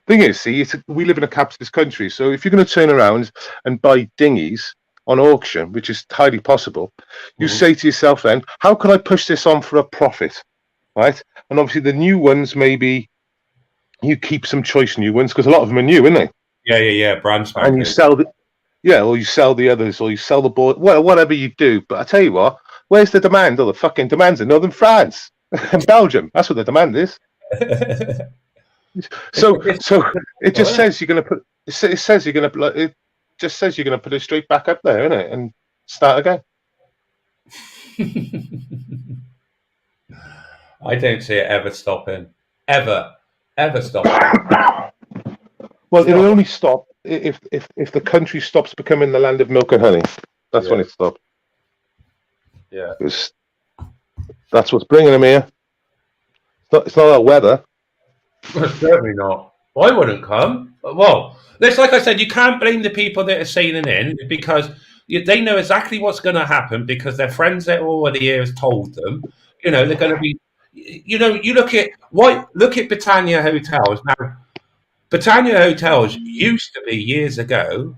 Thing is, we live in a capitalist country, so if you're going to turn around and buy dinghies on auction, which is highly possible, you say to yourself then, how can I push this on for a profit, right? And obviously the new ones, maybe you keep some choice new ones because a lot of them are new, aren't they? Yeah, brand spanking. And you sell or you sell the others, or you sell the board, well, whatever you do. But I tell you what, where's the demand? Oh, the fucking demand's in Northern France and Belgium. That's what the demand is. So it just says you're going to put. It says you're going to. It just says you're going to put it straight back up there, innit, and start again. I don't see it ever stopping. Ever stopping. Well, it'll only stop if the country stops becoming the land of milk and honey. That's when it stops. Yeah. Because that's what's bringing them here. It's not our weather. Well, certainly not. I wouldn't come. Well, it's like I said, you can't blame the people that are sailing in because they know exactly what's going to happen because their friends that are already here has told them. They're going to be. You look at Britannia hotels now. Britannia hotels used to be years ago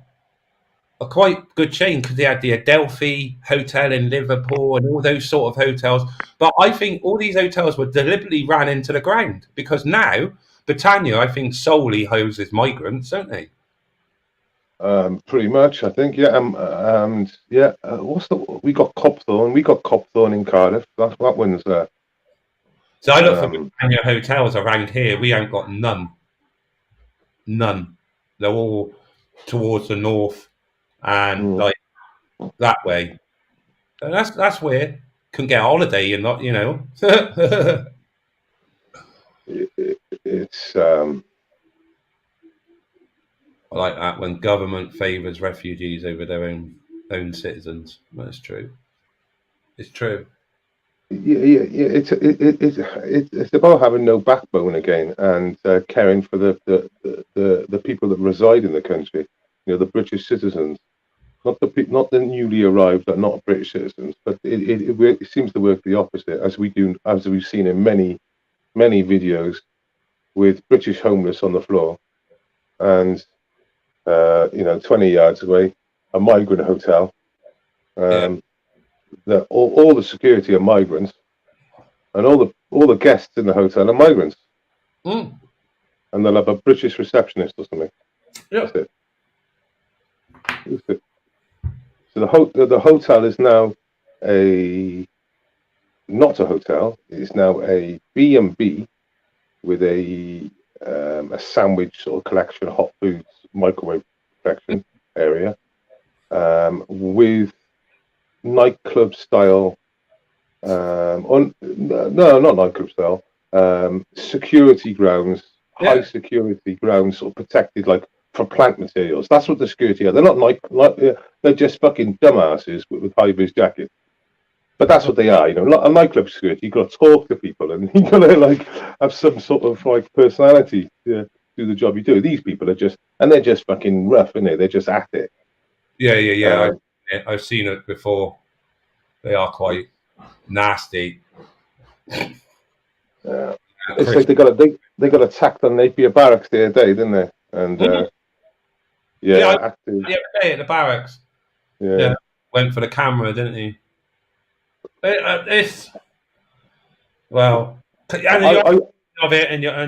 a quite good chain because they had the Adelphi Hotel in Liverpool and all those sort of hotels. But I think all these hotels were deliberately ran into the ground because now Britannia, I think, solely houses migrants, don't they? Pretty much, I think. Yeah. And yeah. We got Copthorne. We got Copthorne in Cardiff. That one's there. So I look for your hotels around here. We ain't got none. None. They're all towards the north and like that way. And that's where can get a holiday. You're not, you know. It's. I like that when government favours refugees over their own citizens. That's true. It's true. Yeah. It's about having no backbone again and caring for the people that reside in the country. You know, the British citizens, not the newly arrived, but not British citizens. But it seems to work the opposite, as we've seen in many videos with British homeless on the floor, and 20 yards away, a migrant hotel. All the security are migrants, and all the guests in the hotel are migrants. And they'll have a British receptionist or something. Yeah. That's it. So the hotel is now not a hotel. It's now a B&B with a sandwich sort of collection, hot foods, microwave collection area, with nightclub style. No, not nightclub style. Security grounds, high security grounds, sort of protected like for plant materials. That's what the security are. They're not they're just fucking dumbasses with high vis jackets. But that's what they are, you know. A nightclub security, you've got to talk to people and you've got to like have some sort of like personality to do the job you do. These people are they're just fucking rough, aren't they? They're just at it. Yeah. I've seen it before. They are quite nasty. It's like they got attacked on Napier Barracks the other day, didn't they? And the other day at the barracks. Yeah, went for the camera, didn't he? And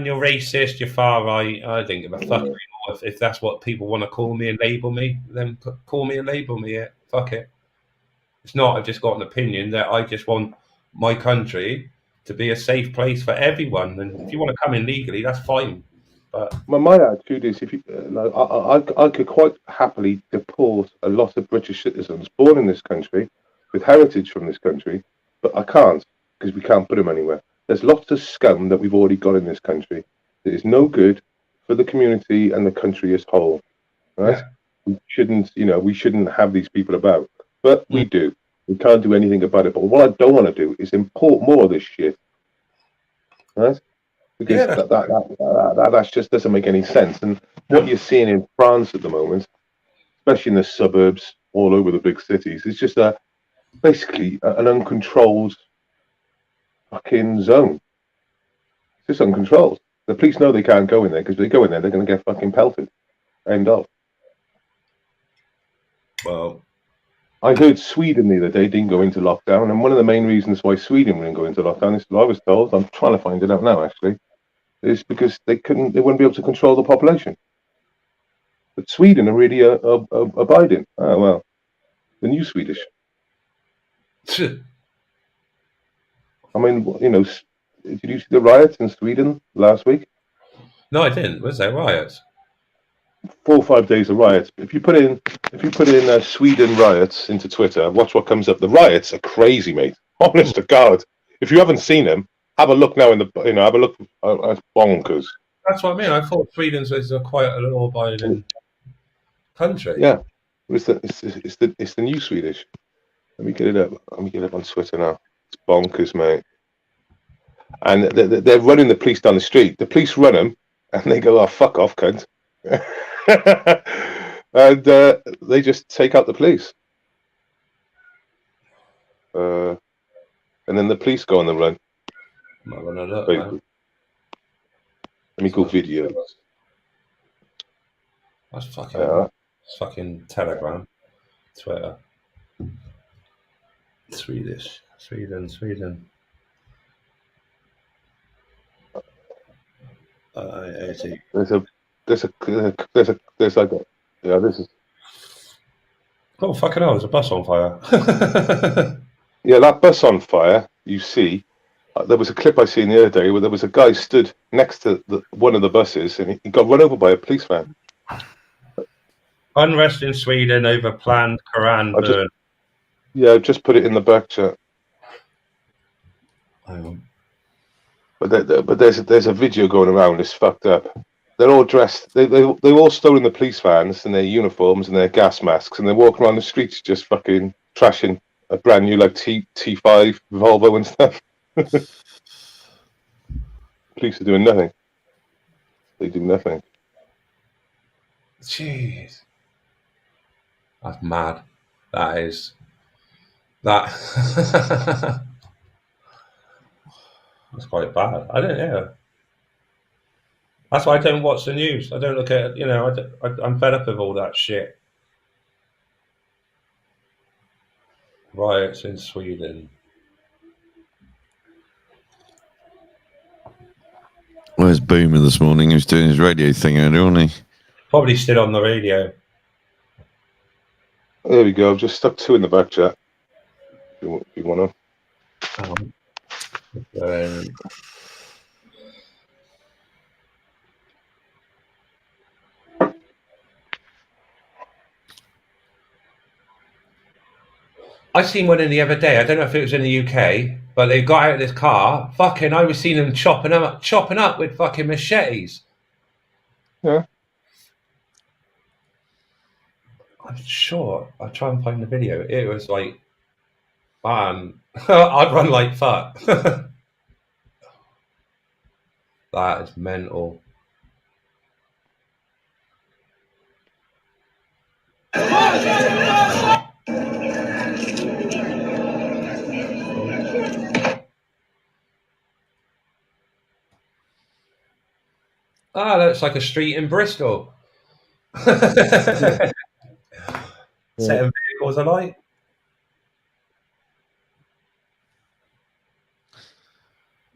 you're racist, you're far right. I don't give a fuck anymore. If that's what people want to call me and label me, then call me and label me it. Fuck it. It's not. I've just got an opinion that I just want my country to be a safe place for everyone. And if you want to come in legally, that's fine. But my attitude is, if you, I could quite happily deport a lot of British citizens born in this country with heritage from this country, but I can't because we can't put them anywhere. There's lots of scum that we've already got in this country that is no good for the community and the country as whole. Right? Yeah. We shouldn't have these people about, but we do. We can't do anything about it. But what I don't want to do is import more of this shit, right? Because that just doesn't make any sense. And what you're seeing in France at the moment, especially in the suburbs, all over the big cities, is just basically an uncontrolled fucking zone. It's just uncontrolled. The police know they can't go in there because if they go in there, they're going to get fucking pelted. End of. Well, I heard Sweden the other day didn't go into lockdown, and one of the main reasons why Sweden didn't go into lockdown is, I was told, I'm trying to find it out now actually, is because they wouldn't be able to control the population. But Sweden are really abiding. Oh well, the new Swedish. I mean, did you see the riots in Sweden last week? No, I didn't. Was there riots? 4 or 5 days of riots. If you put in Sweden riots into Twitter, watch what comes up. The riots are crazy, mate. Honest to God. If you haven't seen them, have a look now. Have a look. It's bonkers. That's what I mean. I thought Sweden was quite a law-abiding country. Yeah, it's the new Swedish. Let me get it up. Let me get it up on Twitter now. It's bonkers, mate. And they're running the police down the street. The police run them, and they go, "Oh, fuck off, cunt." And they just take out the police, and then the police go on the run. Let me go videos. That's fucking Telegram, Twitter, Sweden. There's like this is Oh, fucking hell, there's a bus on fire. Yeah, that bus on fire, you see, there was a clip I seen the other day where there was a guy stood next to one of the buses and he got run over by a police van. Unrest in Sweden over planned Quran burn. I've just put it in the back chat. Hang on. But there's a video going around. It's fucked up. They're all dressed. They all stolen the police vans and their uniforms and their gas masks, and they're walking around the streets just fucking trashing a brand new like T5 Volvo and stuff. Police are doing nothing. They do nothing. Jeez, that's mad. That is that. That's quite bad. I don't know. That's why I don't watch the news. I don't look at, I'm fed up with all that shit. Riots in Sweden. Where's Boomer this morning? He was doing his radio thing earlier, wasn't he? Probably still on the radio. There we go. I've just stuck 2 in the back chat. If you want to. I seen one in the other day. I don't know if it was in the UK, but they got out of this car. Fucking, I was seeing them chopping up with fucking machetes. Yeah. I'm sure. I'll try and find the video. It was like, man, I'd run like fuck. That is mental. Ah, looks like a street in Bristol. Setting vehicles alight.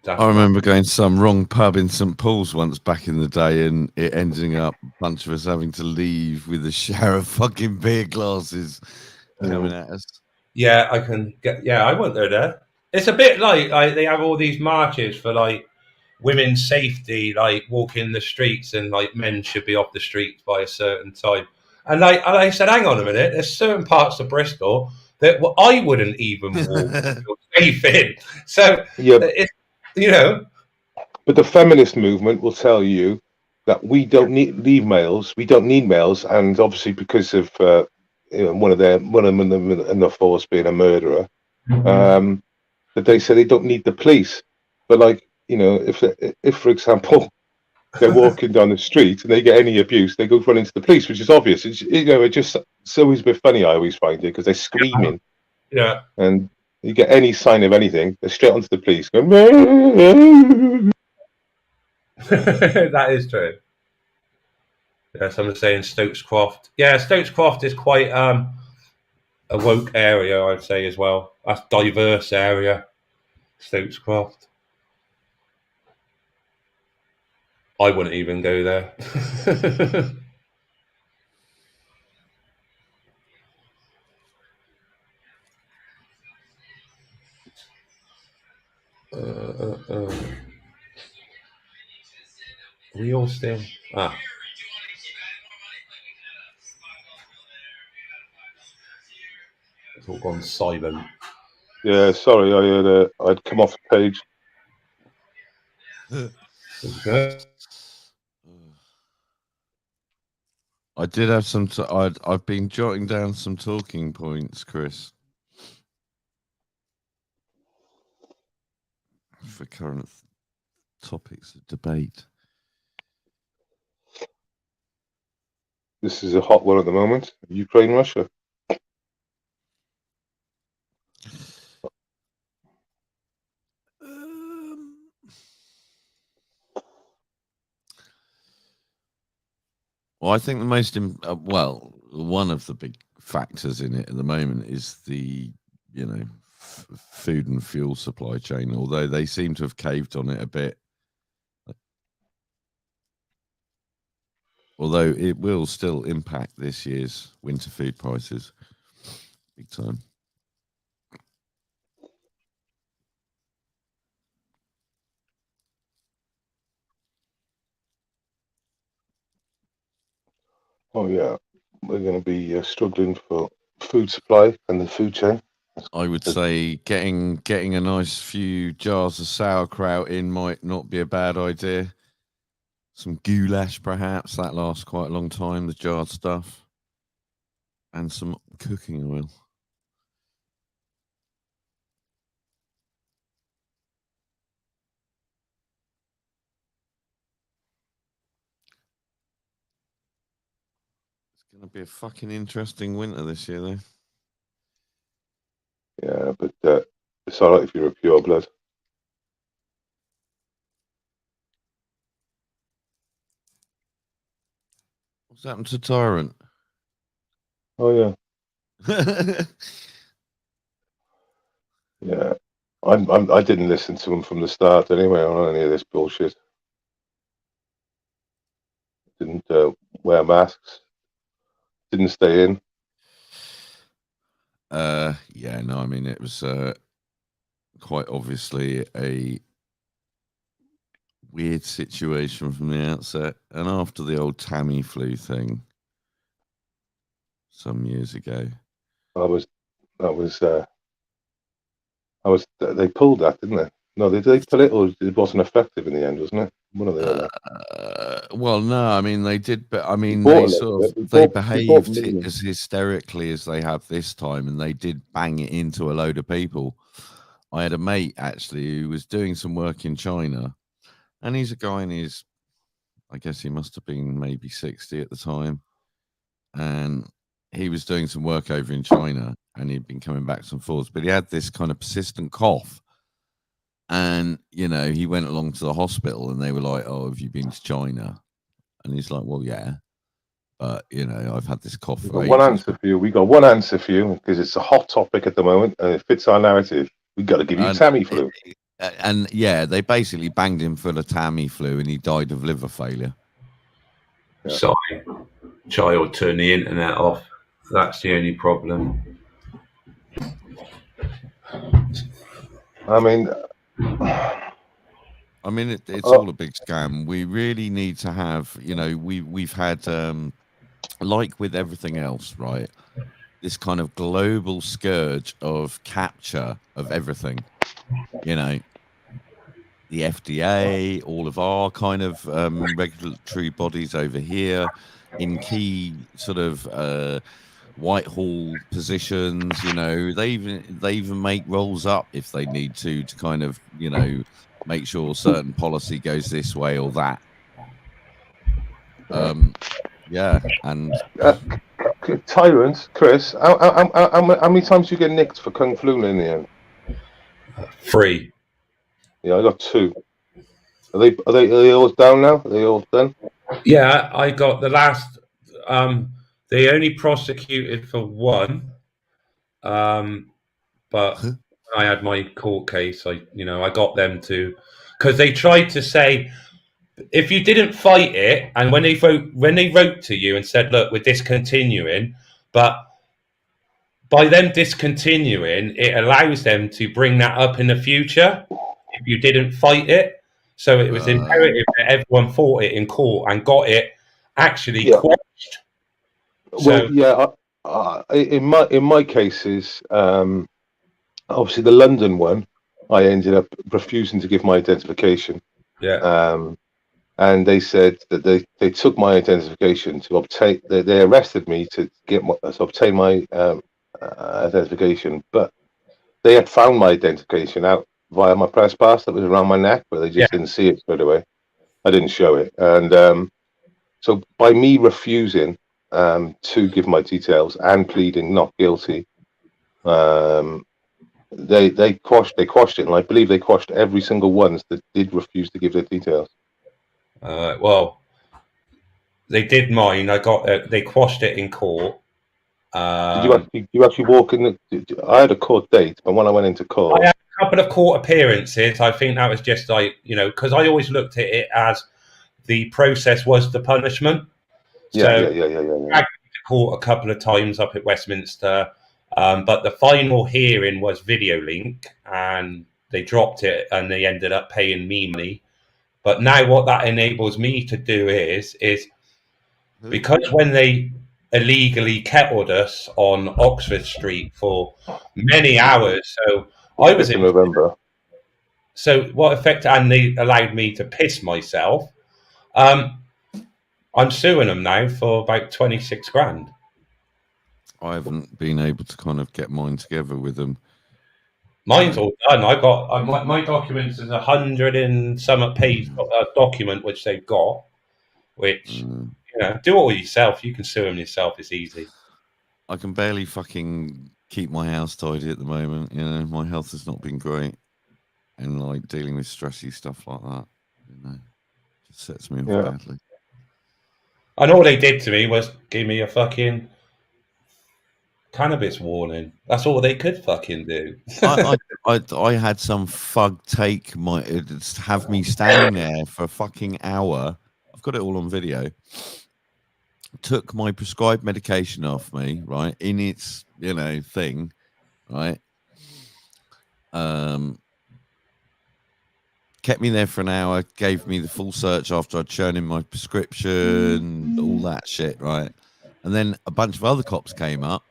I remember going to some wrong pub in St Paul's once back in the day, and it ending up a bunch of us having to leave with a shower of fucking beer glasses coming at us. Yeah, I can get. Yeah, I went there. It's a bit like they have all these marches for like women's safety, like walking the streets, and like men should be off the streets by a certain time. And I said, hang on a minute, there's certain parts of Bristol that I wouldn't even walk safe in. So yeah, it's, But the feminist movement will tell you that we don't need males. We don't need males, and obviously because of one of them in the force being a murderer, that they say they don't need the police. But like, if for example they're walking down the street and they get any abuse, they go run into the police, which is obvious. It's always a bit funny. I always find it because they're screaming. Yeah. And you get any sign of anything, they're straight onto the police going. That is true. Yeah, someone's saying Stokes Croft. Yeah, Stokes Croft is quite a woke area, I'd say, as well. That's diverse area, Stokes Croft. I wouldn't even go there. We all still. It's all gone silent. Yeah, sorry, I'd come off the page. Okay. I did have some. I've been jotting down some talking points, Chris, for current topics of debate. This is a hot one at the moment. Ukraine, Russia. Well, I think the most, one of the big factors in it at the moment is the, food and fuel supply chain, although they seem to have caved on it a bit. Although it will still impact this year's winter food prices. big time. Oh yeah, we're going to be struggling for food supply and the food chain. I would say getting a nice few jars of sauerkraut in might not be a bad idea. Some goulash, perhaps, that lasts quite a long time. The jarred stuff, and some cooking oil. It's going to be a fucking interesting winter this year, though. Yeah, but it's all right if you're a pure blood. What's happened to Tyrant? Oh yeah, yeah. I didn't listen to him from the start anyway on any of this bullshit. Didn't wear masks. Didn't stay in. Yeah, no, I mean, it was quite obviously a weird situation from the outset. And after the old Tamiflu thing some years ago, they pulled that, didn't they? No, they pull it, or it wasn't effective in the end, wasn't it? One or the other. Well, no, I mean they did, but I mean bought they a sort little of bit. We they bought behaved millions. as hysterically as they have this time, and they did bang it into a load of people. I had a mate actually who was doing some work in China, and he's a guy in his, I guess he must have been maybe 60 at the time, and he was doing some work over in China, and he'd been coming back and forwards, but he had this kind of persistent cough. And, you know, he went along to the hospital and they were like, "Oh, have you been to China?" And he's like, "Well, yeah. But, you know, I've had this cough We've for got one ages." answer for you. We got one answer for you because it's a hot topic at the moment and it fits our narrative. We got to give you Tamiflu. And yeah, they basically banged him full of Tamiflu and he died of liver failure. Yeah. Sorry, child, turn the internet off. That's the only problem. I mean, it's all a big scam. We really need to have, you know, we've had, like with everything else, right? This kind of global scourge of capture of everything, you know, the FDA, all of our kind of regulatory bodies over here in key sort of Whitehall positions, you know, they even make rolls up if they need to kind of, you know, make sure certain policy goes this way or that. Yeah, and Tyrant, Chris, how many times do you get nicked for Kung Flu in the end? 3. Yeah, I got 2. Are they all down now? Are they all done? Yeah, I got the last. They only prosecuted for 1, but I had my court case. I got them to, because they tried to say if you didn't fight it, and when they wrote to you and said, "Look, we're discontinuing," but by them discontinuing, it allows them to bring that up in the future if you didn't fight it. So it was imperative that everyone fought it in court and got it actually quashed. Well, in my cases, obviously the London one, I ended up refusing to give my identification. Yeah. And they said that they took my identification to obtain. They arrested me to obtain my identification, but they had found my identification out via my press pass that was around my neck, but they just didn't see it straight away. I didn't show it, and so by me refusing to give my details and pleading not guilty, they quashed it, and I believe they quashed every single ones that did refuse to give their details. Well, they did mine. I got they quashed it in court. Did you actually walk in? I had a court date, but when I went into court, I had a couple of court appearances. I think that was just like, because I always looked at it as the process was the punishment. Yeah. I went to court a couple of times up at Westminster. But the final hearing was video link, and they dropped it, and they ended up paying me money. But now what that enables me to do is because when they illegally kettled us on Oxford Street for many hours, so I was in November. So what effect? And they allowed me to piss myself. I'm suing them now for about 26 grand. I haven't been able to kind of get mine together with them. Mine's all done. I got my documents is 100 and some page document which they've got, which you know, do it all yourself. You can sue them yourself. It's easy. I can barely fucking keep my house tidy at the moment. You know, my health has not been great, and like dealing with stressy stuff like that, you know, just sets me off badly. And all they did to me was give me a fucking cannabis warning. That's all they could fucking do. I had some fug have me standing there for a fucking hour. I've got it all on video. Took my prescribed medication off me, right, in its, you know, thing, right. Kept me there for an hour, gave me the full search after I'd shown him my prescription, all that shit, right. And then a bunch of other cops came up,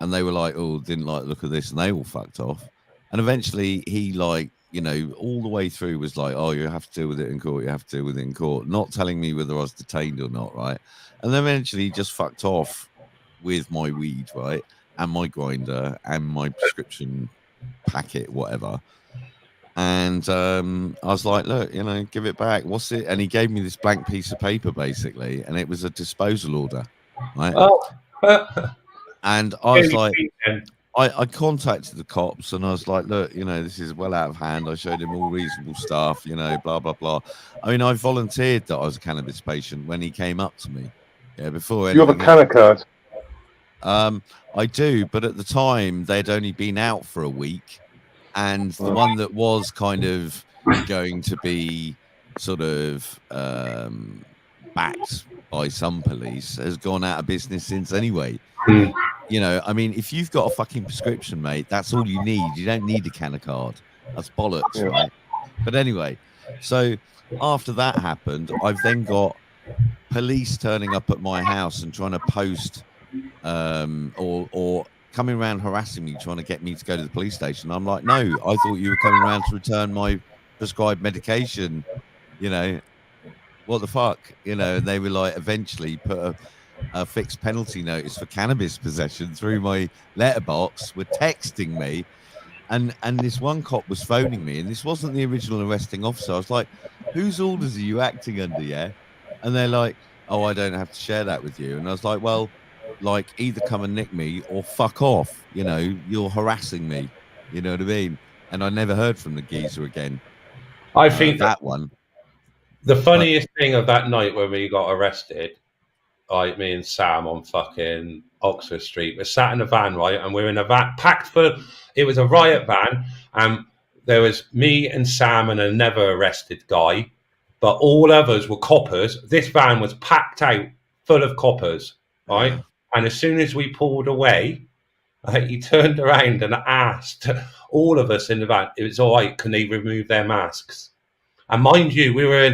and they were like, "Oh, didn't like the look of this," and they all fucked off. And eventually, he, like, you know, all the way through was like, "Oh, you have to deal with it in court. You have to deal with it in court," not telling me whether I was detained or not, right? And then eventually, he just fucked off with my weed, right, and my grinder and my prescription packet, whatever. And I was like, "Look, you know, give it back. What's it?" And he gave me this blank piece of paper, basically, and it was a disposal order, right? Oh. And I was like, I contacted the cops, and I was like, "Look, you know, this is well out of hand." I showed him all reasonable stuff, you know, blah blah blah. I mean, I volunteered that I was a cannabis patient when he came up to me. Yeah, before. You have a canna card? I do, but at the time they'd only been out for a week. And the one that was kind of going to be sort of backed by some police has gone out of business since anyway. You know, I mean, if you've got a fucking prescription, mate, that's all you need. You don't need a canna card. That's bollocks, right? But anyway, so after that happened, I've then got police turning up at my house and trying to post or coming around harassing me, trying to get me to go to the police station. I'm like, no, I thought you were coming around to return my prescribed medication. You know, what the fuck? You know, and they were like, eventually put a fixed penalty notice for cannabis possession through my letterbox, were texting me. And this one cop was phoning me, and this wasn't the original arresting officer. I was like, whose orders are you acting under, yeah? And they're like, oh, I don't have to share that with you. And I was like, well, like, either come and nick me or fuck off. You know, you're harassing me. You know what I mean? And I never heard from the geezer again. I think that one. The funniest thing of that night when we got arrested, like me and Sam on fucking Oxford Street, we're sat in a van, right? And we're in a van packed full. It was a riot van, and there was me and Sam and another arrested guy, but all others were coppers. This van was packed out full of coppers, right? Yeah. And as soon as we pulled away, he turned around and asked all of us in the van, "It was all right, can they remove their masks?" And mind you, we're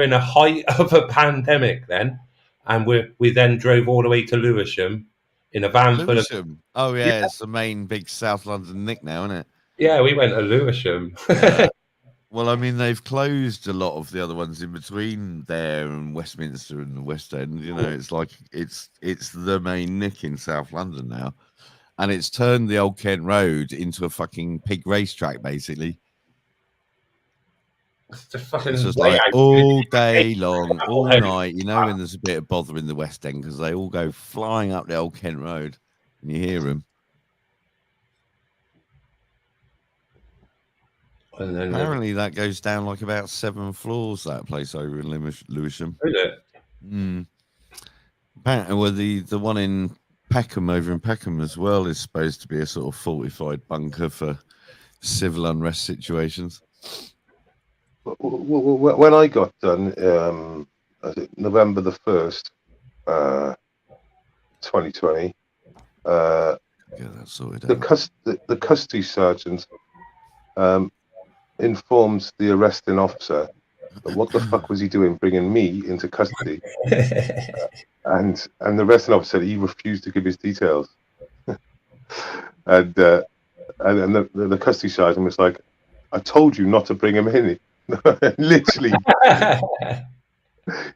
in a height of a pandemic then, and we then drove all the way to Lewisham in a van full of. Oh yeah, it's the main big South London nick now, isn't it? Yeah, we went to Lewisham. Well, I mean, they've closed a lot of the other ones in between there and Westminster and the West End. You know, it's like it's the main nick in South London now, and it's turned the Old Kent Road into a fucking pig racetrack, basically. It's just like all day long, all night. You know, when there's a bit of bother in the West End because they all go flying up the Old Kent Road, and you hear them. And then apparently that goes down like about 7 floors, that place over in Lewisham. Is it? Apparently, well, the one in Peckham, over in Peckham as well, is supposed to be a sort of fortified bunker for civil unrest situations. When I got done, November the 1st, 2020, Get that sorted the custody sergeant informed the arresting officer that what the fuck was he doing bringing me into custody, and the arresting officer said he refused to give his details, and the custody sergeant was like, I told you not to bring him in. Literally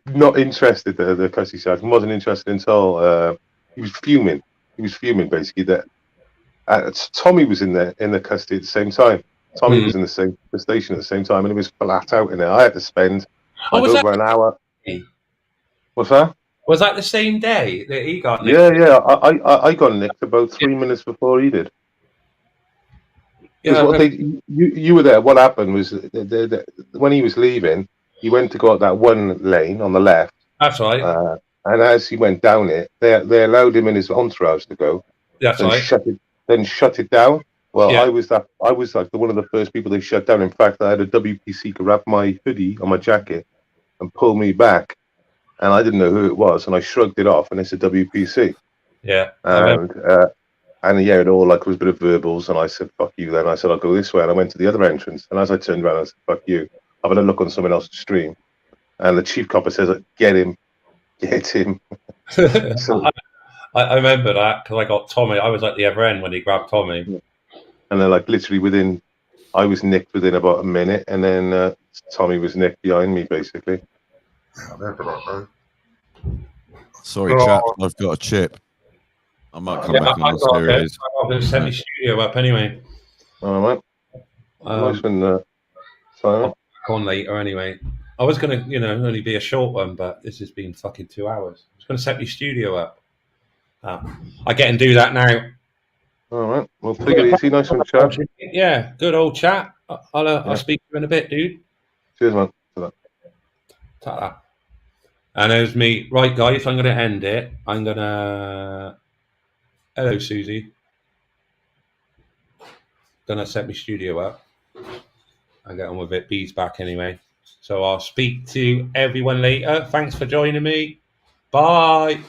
not interested. The custody sergeant wasn't interested until he was fuming. He was fuming basically that Tommy was in the custody at the same time. Tommy was in the station at the same time, and it was flat out in there. I had to spend over an hour. What's that? Was that the same day that he got nicked? Yeah. I got nicked about 3 minutes before he did. Yeah, you were there. What happened was when he was leaving, he went to go up that one lane on the left. That's right. And as he went down it, they allowed him and his entourage to go. That's right. Shut it down. Well, Yeah. I was like one of the first people they shut down. In fact, I had a WPC grab my hoodie on my jacket and pull me back, and I didn't know who it was, and I shrugged it off, and it's a WPC. Yeah. And yeah, it all like was a bit of verbals, and I said, fuck you then. I said, I'll go this way, and I went to the other entrance, and as I turned around, I said, fuck you. I'm going to look on someone else's stream. And the chief copper says, get him. So, I remember that because I got Tommy. I was at the other end when he grabbed Tommy. And then like literally I was nicked within about a minute, and then Tommy was nicked behind me, basically. Sorry, chap, I've got a chip. I might come back on the series. I'm going to set my studio up anyway. All right. Nice one, Simon. I'll on later anyway. I was going to, only be a short one, but this has been fucking 2 hours. I was going to set my studio up. I get and do that now. All right. Well, take it easy. Nice one, chat. Yeah, good old chat. I'll speak to you in a bit, dude. Cheers, man. Ta-da. And there's me. Right, guys, I'm going to end it. I'm going to... Hello, Susie. Going to set my studio up. I'll get on with it. B's back anyway. So I'll speak to everyone later. Thanks for joining me. Bye.